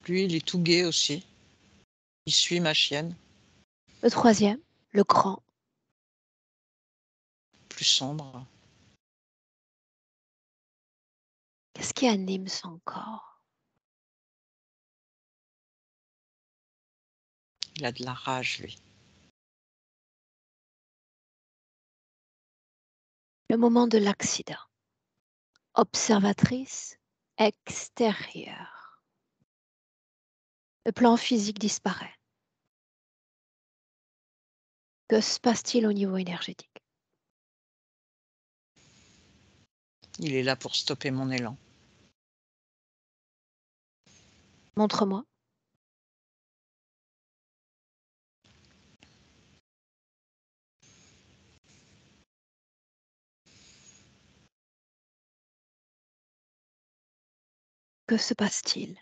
Lui, il est tout gai aussi. Il suit ma chienne, Le troisième, le grand. plus sombre. Qu'est-ce qui anime son corps? Il a de la rage, lui. Le moment de l'accident. Observatrice extérieure. Le plan physique disparaît. Que se passe-t-il au niveau énergétique? Il est là pour stopper mon élan. Montre-moi. Que se passe-t-il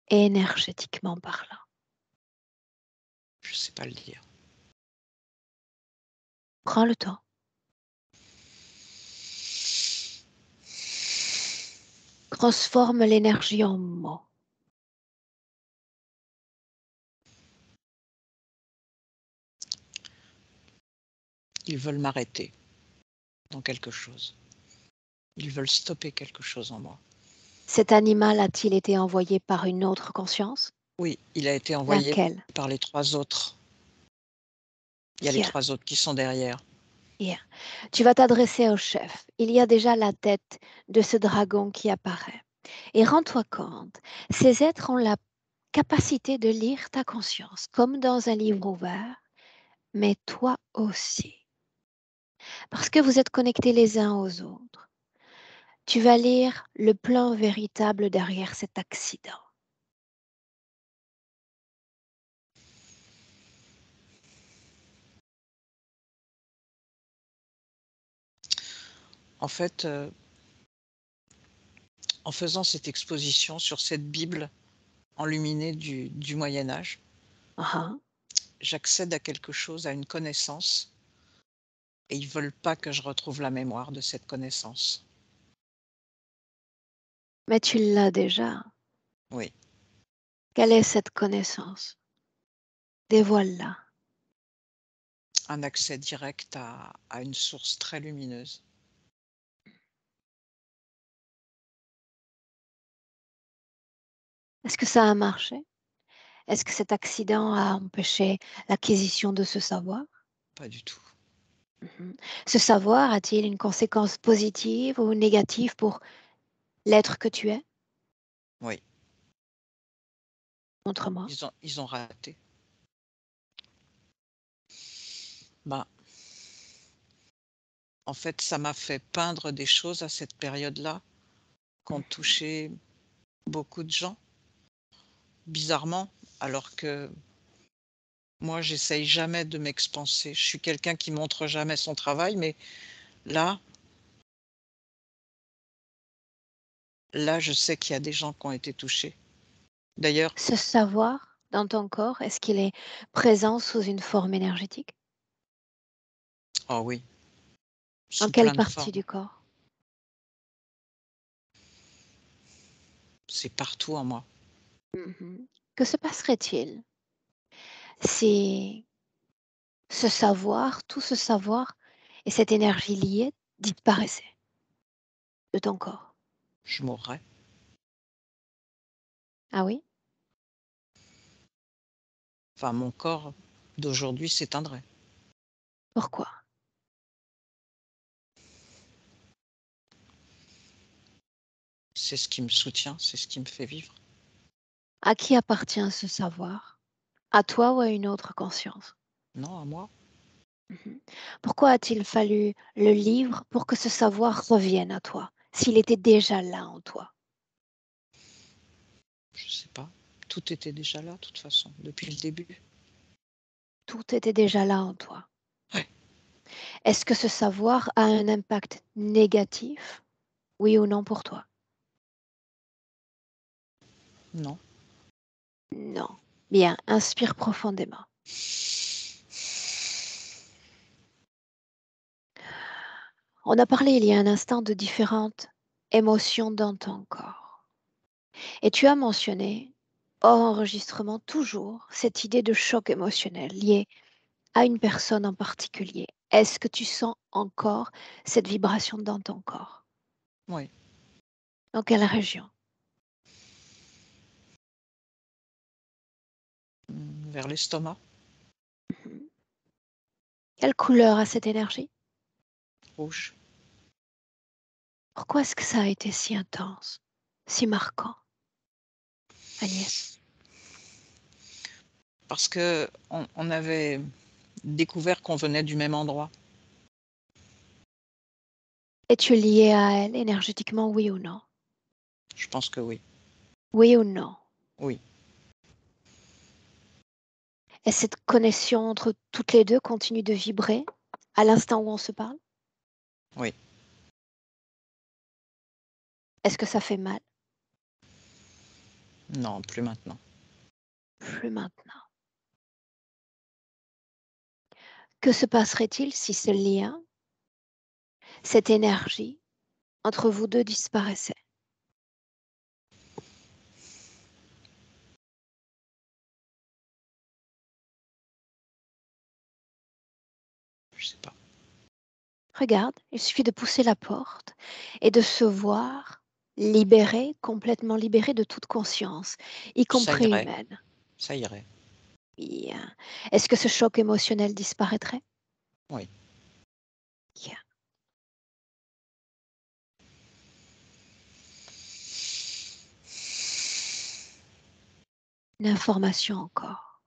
énergétiquement parlant? Je sais pas le dire. Prends le temps. Transforme l'énergie en mots. Ils veulent m'arrêter dans quelque chose. Ils veulent stopper quelque chose en moi. Cet animal a-t-il été envoyé par une autre conscience? Oui, il a été envoyé Laquelle? par les 3 autres. Il y a les Bien, 3 autres qui sont derrière. bien. Tu vas t'adresser au chef. Il y a déjà la tête de ce dragon qui apparaît. Et rends-toi compte, ces êtres ont la capacité de lire ta conscience, comme dans un livre ouvert, mais toi aussi. Parce que vous êtes connectés les uns aux autres. Tu vas lire le plan véritable derrière cet accident. En fait, en faisant cette exposition sur cette Bible enluminée du Moyen Âge, Ah, j'accède à quelque chose, à une connaissance, et ils veulent pas que je retrouve la mémoire de cette connaissance. mais tu l'as déjà. Oui, Quelle est cette connaissance? Dévoile-la. un accès direct à une source très lumineuse. Est-ce que ça a marché? Est-ce que cet accident a empêché l'acquisition de ce savoir? Pas du tout. Mhm. Ce savoir a-t-il une conséquence positive ou négative pour l'être que tu es? Oui, Montre-moi. ils ont raté. Ben, en fait, ça m'a fait peindre des choses à cette période-là, qui ont Mmh. touché beaucoup de gens, bizarrement, alors que moi, j'essaye jamais de m'expanser. Je suis quelqu'un qui montre jamais son travail, mais là là, je sais qu'il y a des gens qui ont été touchés. D'ailleurs, Ce savoir dans ton corps, est-ce qu'il est présent sous une forme énergétique? oh oui, En sous quelle plein de partie formes. du corps? C'est partout en moi. Mmh. Que se passerait-il si ce savoir, tout ce savoir et cette énergie liée disparaissait de ton corps? Je mourrais. Ah oui? Enfin, mon corps d'aujourd'hui s'éteindrait. Pourquoi? C'est ce qui me soutient, c'est ce qui me fait vivre. À qui appartient ce savoir? À toi ou à une autre conscience? Non, à moi? Mmh. Pourquoi a-t-il fallu le livre pour que ce savoir revienne à toi, s'il était déjà là en toi? Je sais pas. Tout était déjà là, de toute façon, depuis le début. Tout était déjà là en toi. Ouais, Est-ce que ce savoir a un impact négatif, oui ou non pour toi? non. Non. Bien, inspire profondément. On a parlé il y a un instant de différentes émotions dans ton corps. Et tu as mentionné, hors enregistrement, toujours cette idée de choc émotionnel lié à une personne en particulier. Est-ce que tu sens encore cette vibration dans ton corps? Oui. Dans quelle région? Vers l'estomac, Mhm. Quelle couleur a cette énergie? rouge. Pourquoi est-ce que ça a été si intense, si marquant, Agnès? Parce qu'on avait découvert qu'on venait du même endroit. Es-tu lié à elle énergétiquement, oui ou non? Je pense que oui. Oui ou non? Oui, Et cette connexion entre toutes les deux continue de vibrer à l'instant où on se parle? oui. Est-ce que ça fait mal? Non, plus maintenant. Plus maintenant. Que se passerait-il si ce lien, cette énergie entre vous deux disparaissait? Je sais pas. Regarde, il suffit de pousser la porte et de se voir libéré, complètement libéré de toute conscience, y Ça compris irait, humaine. ça irait. Bien. Est-ce que ce choc émotionnel disparaîtrait? Oui. Bien. Une information encore.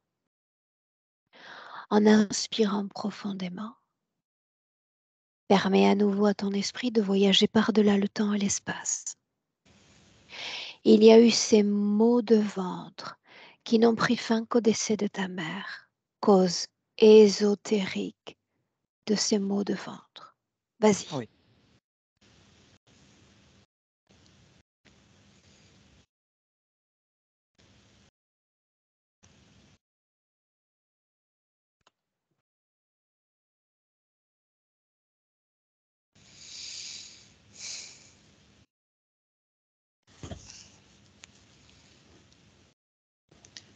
En inspirant profondément, permets à nouveau à ton esprit de voyager par-delà le temps et l'espace. Il y a eu ces maux de ventre qui n'ont pris fin qu'au décès de ta mère, cause ésotérique de ces maux de ventre. Vas-y. Oui.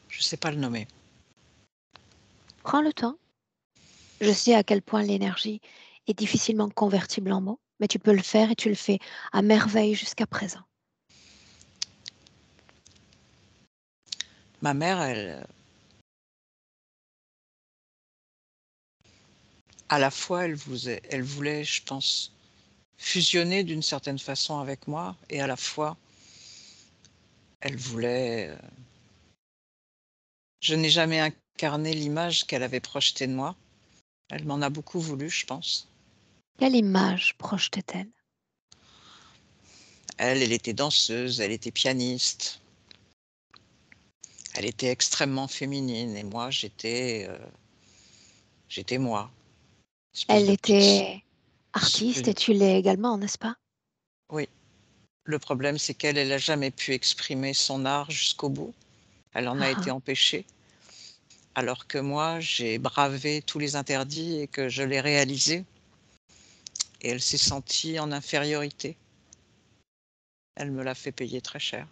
Je sais pas le nommer. Prends le temps. Je sais à quel point l'énergie est difficilement convertible en mots, mais tu peux le faire et tu le fais à merveille jusqu'à présent. Ma mère, elle, à la fois, elle voulait, je pense, fusionner d'une certaine façon avec moi et à la fois, elle voulait, je n'ai jamais incarné l'image qu'elle avait projetée de moi. Elle m'en a beaucoup voulu, je pense. Quelle image projetait-elle? Elle était danseuse, elle était pianiste. Elle était extrêmement féminine et moi j'étais moi. Espèce Elle de petite était artiste espèce et tu l'es également, n'est-ce pas? oui. Le problème, c'est qu'elle, elle a jamais pu exprimer son art jusqu'au bout. Elle en a Ah été ah. empêchée, alors que moi, j'ai bravé tous les interdits et que je l'ai réalisé et elle s'est sentie en infériorité. Elle me l'a fait payer très cher.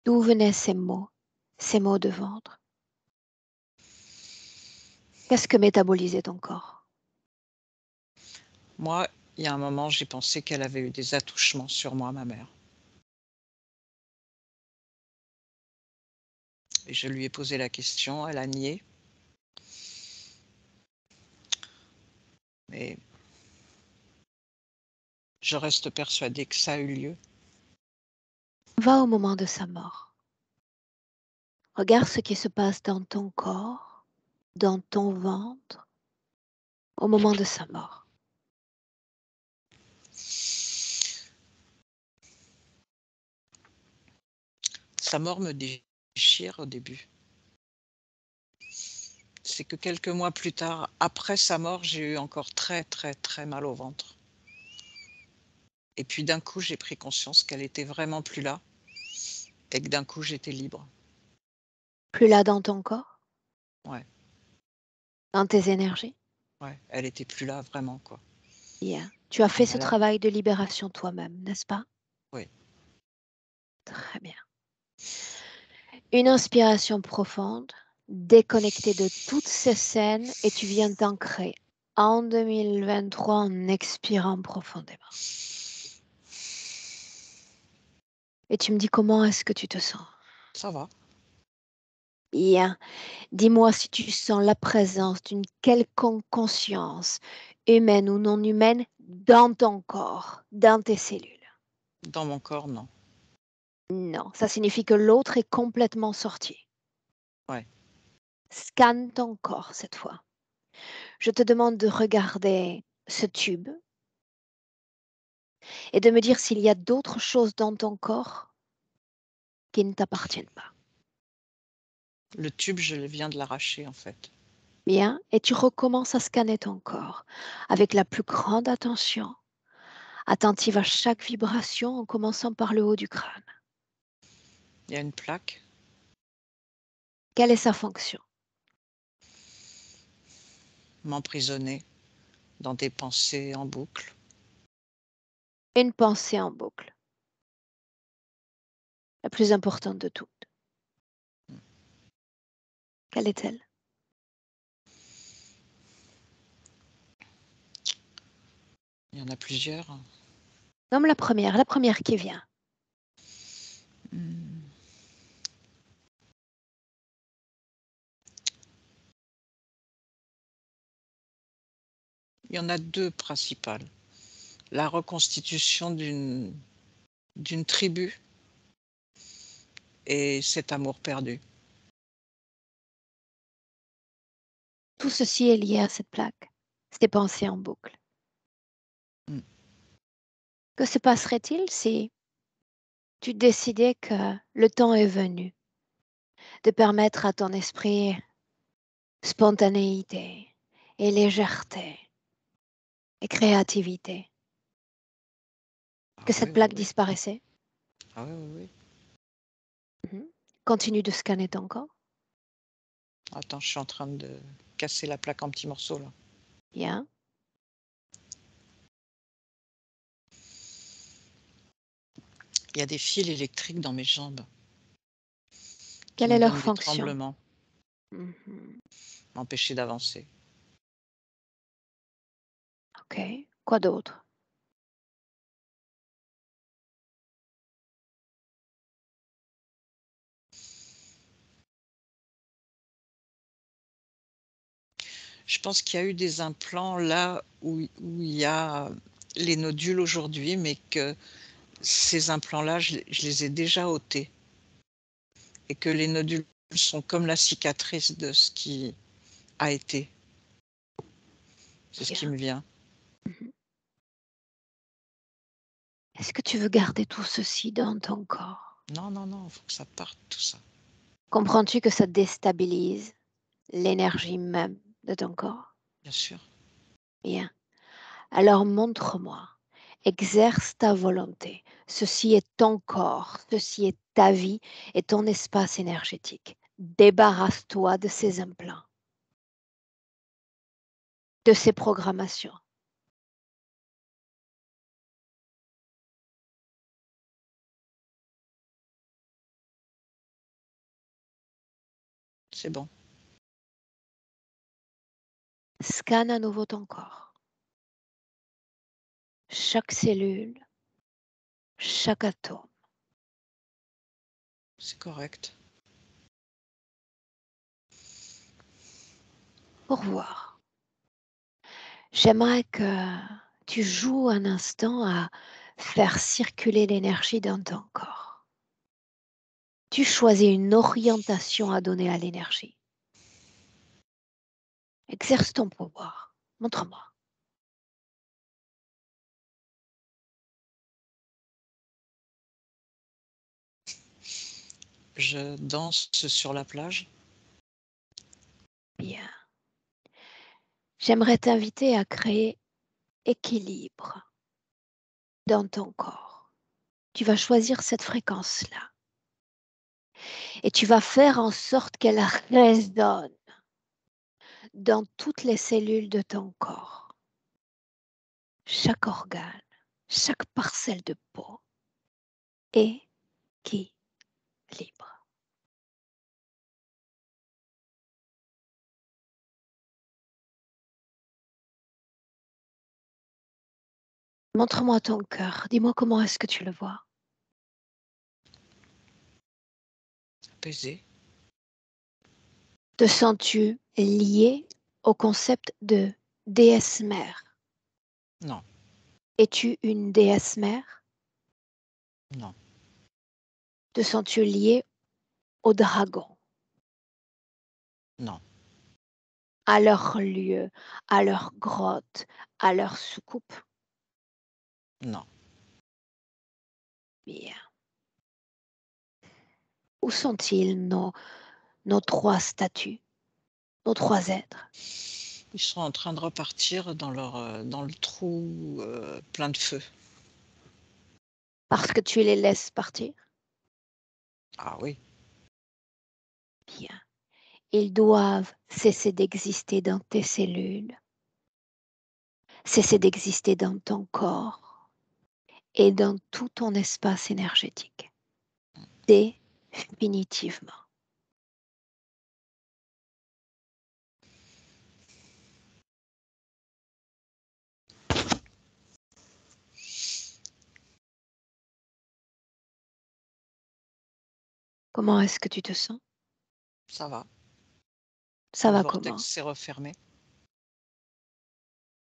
D'où venaient ces mots de ventre? Qu'est-ce que métabolisait ton corps? Moi, il y a un moment, j'ai pensé qu'elle avait eu des attouchements sur moi, ma mère. Et je lui ai posé la question, elle a nié. Mais je reste persuadée que ça a eu lieu. Va au moment de sa mort. Regarde ce qui se passe dans ton corps, dans ton ventre, au moment de sa mort. Sa mort me déchire au début. C'est que quelques mois plus tard, après sa mort, j'ai eu encore très, très, très mal au ventre. Et puis d'un coup, j'ai pris conscience qu'elle était vraiment plus là et que d'un coup, j'étais libre. Plus là dans ton corps, Ouais, dans tes énergies. ouais, elle était plus là vraiment, quoi. Bien. Tu as fait Mais ce elle a travail de libération toi-même, n'est-ce pas? oui, Très bien. Une inspiration profonde, déconnectée de toutes ces scènes et tu viens t'ancrer en 2023 en expirant profondément. Et tu me dis comment est-ce que tu te sens? ça va. Bien. Dis-moi si tu sens la présence d'une quelconque conscience, humaine ou non humaine, dans ton corps, dans tes cellules. Dans mon corps, non. Non, ça signifie que l'autre est complètement sorti. Ouais, Scanne ton corps cette fois. Je te demande de regarder ce tube et de me dire s'il y a d'autres choses dans ton corps qui ne t'appartiennent pas. le tube, je viens de l'arracher, en fait. Bien, et tu recommences à scanner ton corps avec la plus grande attention, attentive à chaque vibration en commençant par le haut du crâne. Il y a une plaque, Quelle est sa fonction? m'emprisonner dans des pensées en boucle. Une pensée en boucle, la plus importante de toutes. Quelle est-elle? Il y en a plusieurs. Nomme la première qui vient. Hmm. Il y en a deux principales. La reconstitution d'une tribu et cet amour perdu. Tout ceci est lié à cette plaque, ces pensées en boucle. Mm. Que se passerait-il si tu décidais que le temps est venu de permettre à ton esprit spontanéité et légèreté et créativité, Ah que oui, cette oui, plaque oui. disparaissait? Ah oui, oui, oui. Mhm. Continue de scanner ton corps. Attends, je suis en train de casser la plaque en petits morceaux là. Bien. Il y a des fils électriques dans mes jambes qui Quelle me est leur donnent des fonction? tremblements, Mhm. m'empêcher d'avancer. OK. Quoi d'autre? Je pense qu'il y a eu des implants là où il y a les nodules aujourd'hui, mais que ces implants-là, je les ai déjà ôtés et que les nodules sont comme la cicatrice de ce qui a été. C'est ce qui Bien. me vient. Mhm. Est-ce que tu veux garder tout ceci dans ton corps? Non, non, non, il faut que ça parte, tout ça. Comprends-tu que ça déstabilise l'énergie même de ton corps? Bien sûr. Bien. Alors montre-moi, exerce ta volonté. Ceci est ton corps, ceci est ta vie et ton espace énergétique. Débarrasse-toi de ces implants, de ces programmations. C'est bon. Scanne à nouveau ton corps. Chaque cellule, chaque atome. C'est correct. Pour voir. J'aimerais que tu joues un instant à faire circuler l'énergie dans ton corps. Tu choisis une orientation à donner à l'énergie. Exerce ton pouvoir. Montre-moi. Je danse sur la plage. Bien. J'aimerais t'inviter à créer équilibre dans ton corps. Tu vas choisir cette fréquence-là et tu vas faire en sorte qu'elle résonne dans toutes les cellules de ton corps. Chaque organe, chaque parcelle de peau équilibre. Montre-moi ton cœur. Dis-moi comment est-ce que tu le vois. Apaisé. Te sens-tu lié au concept de déesse mère? Non, Es-tu une déesse mère? non, Te sens-tu lié au dragon, non. à leur lieu, à leur grotte, à leur soucoupe? Non. Bien. Où sont-ils nos trois statues, nos trois êtres? Ils sont en train de repartir dans le trou, plein de feu. Parce que tu les laisses partir? Ah oui, Bien. Ils doivent cesser d'exister dans tes cellules, cesser d'exister dans ton corps et dans tout ton espace énergétique. Définitivement. Comment est-ce que tu te sens? ça va. Ça Le va vortex comment? s'est refermé.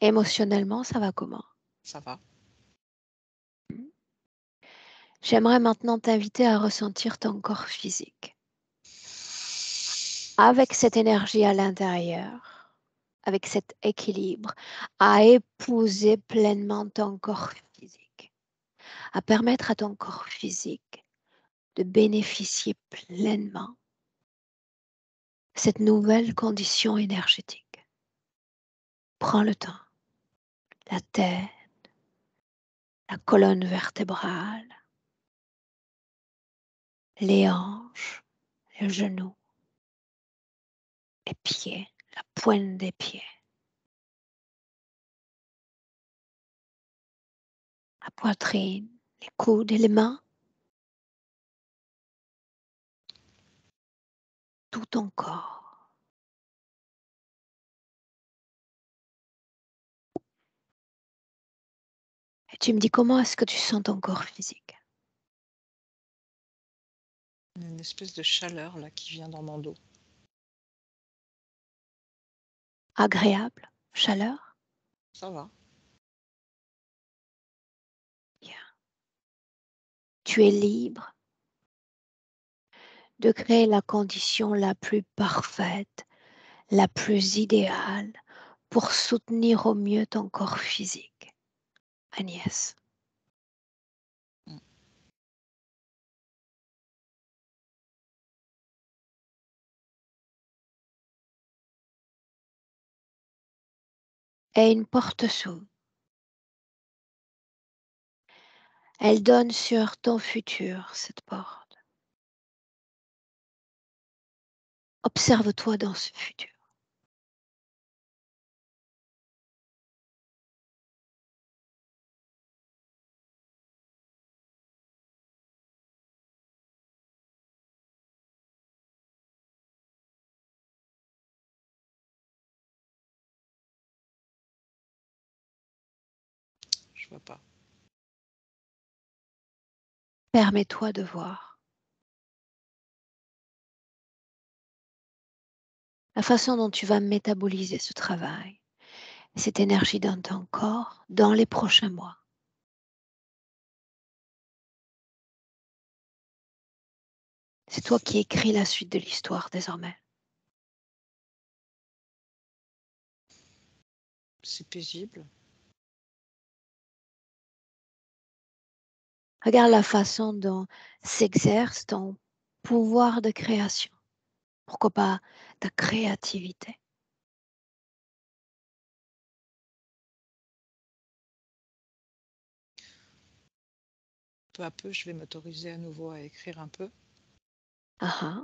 Émotionnellement, ça va comment? Ça va. J'aimerais maintenant t'inviter à ressentir ton corps physique. Avec cette énergie à l'intérieur, avec cet équilibre, à épouser pleinement ton corps physique, à permettre à ton corps physique de bénéficier pleinement de cette nouvelle condition énergétique. Prends le temps, la tête, la colonne vertébrale, les hanches, les genoux, les pieds, la pointe des pieds, la poitrine, les coudes et les mains, tout ton corps. Et tu me dis comment est-ce que tu sens ton corps physique? Une espèce de chaleur là qui vient dans mon dos. Agréable, chaleur? Ça va. Bien. Tu es libre de créer la condition la plus parfaite, la plus idéale pour soutenir au mieux ton corps physique, Agnès. Mm. Et une porte s'ouvre. Elle donne sur ton futur, cette porte. Observe-toi dans ce futur. Je vois pas. Permets-toi de voir. La façon dont tu vas métaboliser ce travail, cette énergie dans ton corps, dans les prochains mois. C'est toi qui écris la suite de l'histoire désormais. C'est paisible. Regarde la façon dont s'exerce ton pouvoir de création. Pourquoi pas ta créativité. Peu à peu, je vais m'autoriser à nouveau à écrire un peu. Ah ah.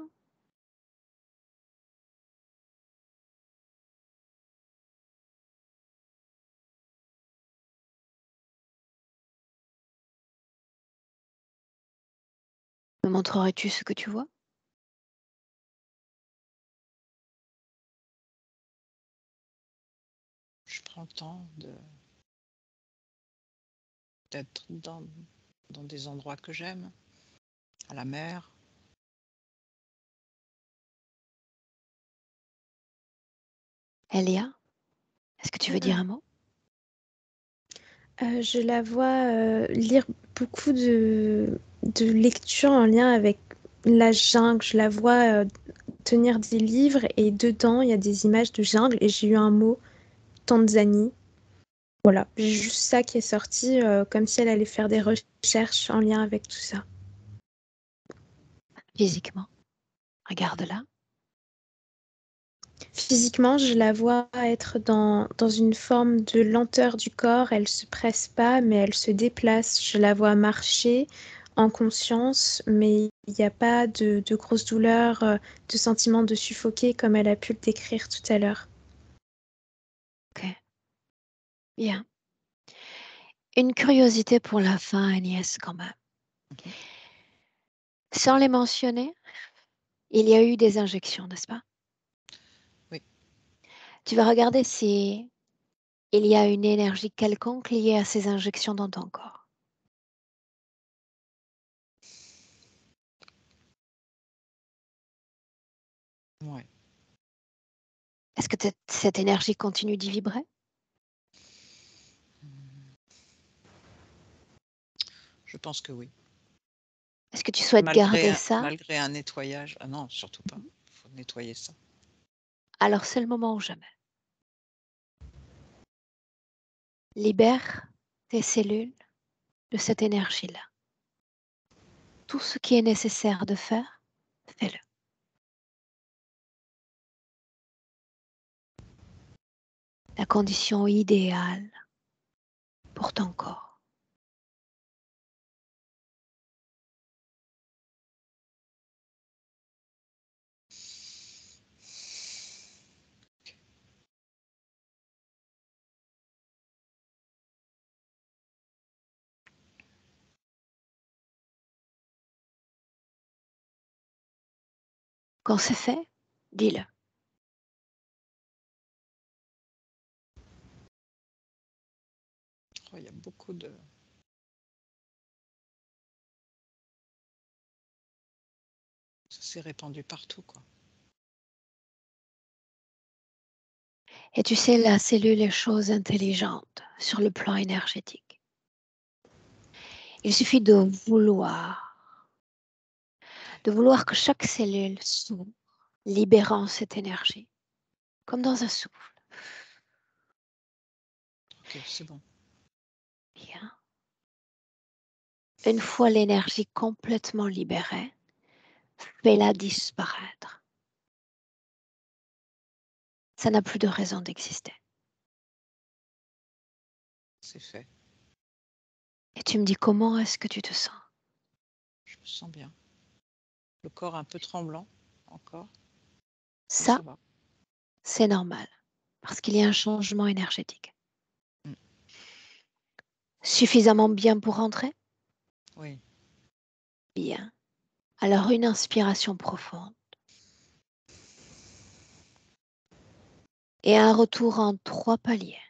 Me montrerais-tu ce que tu vois? Je prends le temps d'être dans des endroits que j'aime, à la mer. Elia, est-ce que tu veux dire un mot? Je la vois lire beaucoup de lectures en lien avec la jungle. Je la vois tenir des livres et dedans, il y a des images de jungle et j'ai eu un mot, Tanzanie. Voilà, j'ai juste ça qui est sorti, comme si elle allait faire des recherches en lien avec tout ça. Physiquement. Regarde-la. Physiquement, je la vois être dans une forme de lenteur du corps. Elle se presse pas, mais elle se déplace. Je la vois marcher en conscience, mais il n'y a pas de grosse douleur, de sentiment de suffoquer comme elle a pu le décrire tout à l'heure. Ok. Bien. Une curiosité pour la fin, Agnès, quand même. Mhm. Sans les mentionner, il y a eu des injections, n'est-ce pas? Oui. Tu vas regarder si il y a une énergie quelconque liée à ces injections dans ton corps. Ouais. Est-ce que cette énergie continue d'y vibrer? Je pense que oui. Est-ce que tu souhaites garder ça? Malgré un nettoyage. Ah non, surtout pas. Il faut nettoyer ça. Alors c'est le moment ou jamais. Libère tes cellules de cette énergie-là. Tout ce qui est nécessaire de faire, fais-le. La condition idéale pour ton corps. Quand c'est fait, dis-le. Oh, il y a beaucoup de... Ça s'est répandu partout, quoi. Et tu sais, la cellule est chose intelligente sur le plan énergétique. Il suffit de vouloir que chaque cellule s'ouvre, libérant cette énergie, comme dans un souffle. Ok, c'est bon. Bien. Une fois l'énergie complètement libérée, fais-la disparaître. Ça n'a plus de raison d'exister. C'est fait. Et tu me dis comment est-ce que tu te sens? Je me sens bien. Le corps un peu tremblant encore. Mais Ça, ça va. c'est normal, parce qu'il y a un changement énergétique. Mm. Suffisamment bien pour rentrer? Oui. Bien. Alors une inspiration profonde. Et un retour en 3 paliers.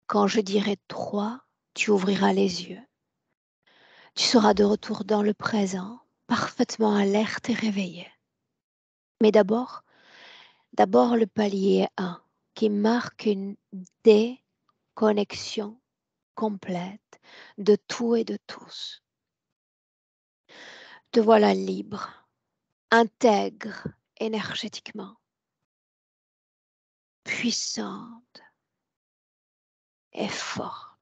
Quand je dirai 3, tu ouvriras les yeux. Tu seras de retour dans le présent, parfaitement alerte et réveillé. Mais d'abord le palier 1, qui marque une déconnexion complète de tout et de tous. Te voilà libre, intègre énergétiquement, puissante et forte.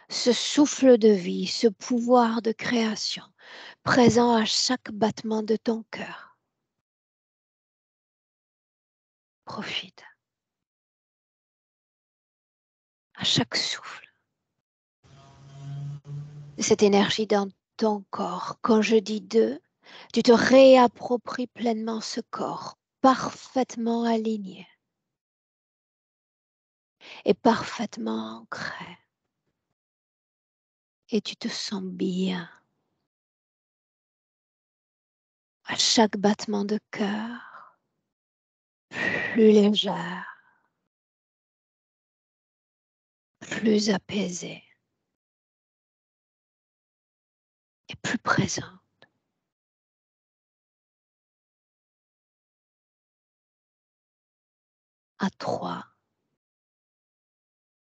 Ce souffle de vie, ce pouvoir de création, présent à chaque battement de ton cœur. Profite. À chaque souffle. De cette énergie dans ton corps. Quand je dis 2, tu te réappropries pleinement ce corps, parfaitement aligné et parfaitement ancré. Et tu te sens bien. À chaque battement de cœur, plus légère, plus apaisée et plus présente. À 3.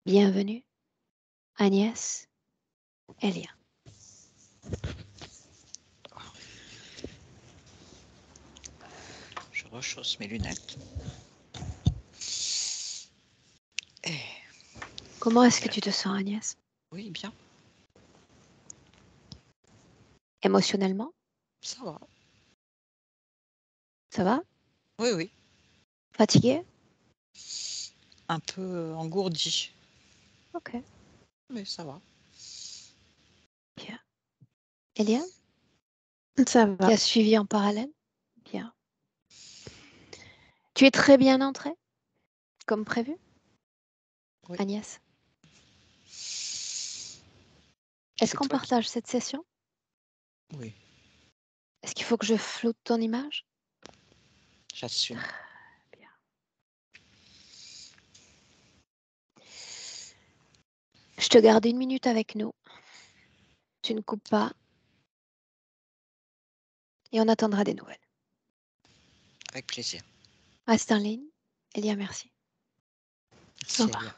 Bienvenue, Agnès, Elia. Je rechausse mes lunettes. Et... Comment est-ce que tu te sens, Agnès? Oui, bien. Émotionnellement, Ça va. ça va? Oui, oui. Fatiguée? Un peu engourdi. Ok, Mais ça va. bien. Elia, Ça qui va. a suivi en parallèle? Bien. Tu es très bien entrée, comme prévu, Oui. Agnès? Est-ce C'est qu'on toi qui... partage cette session? Oui, Est-ce qu'il faut que je floute ton image? j'assume. Bien. Je te garde 1 minute avec nous. Tu ne coupes pas. Et on attendra des nouvelles. Avec plaisir. Reste en ligne. Elia, merci. Au Merci, revoir. Elia.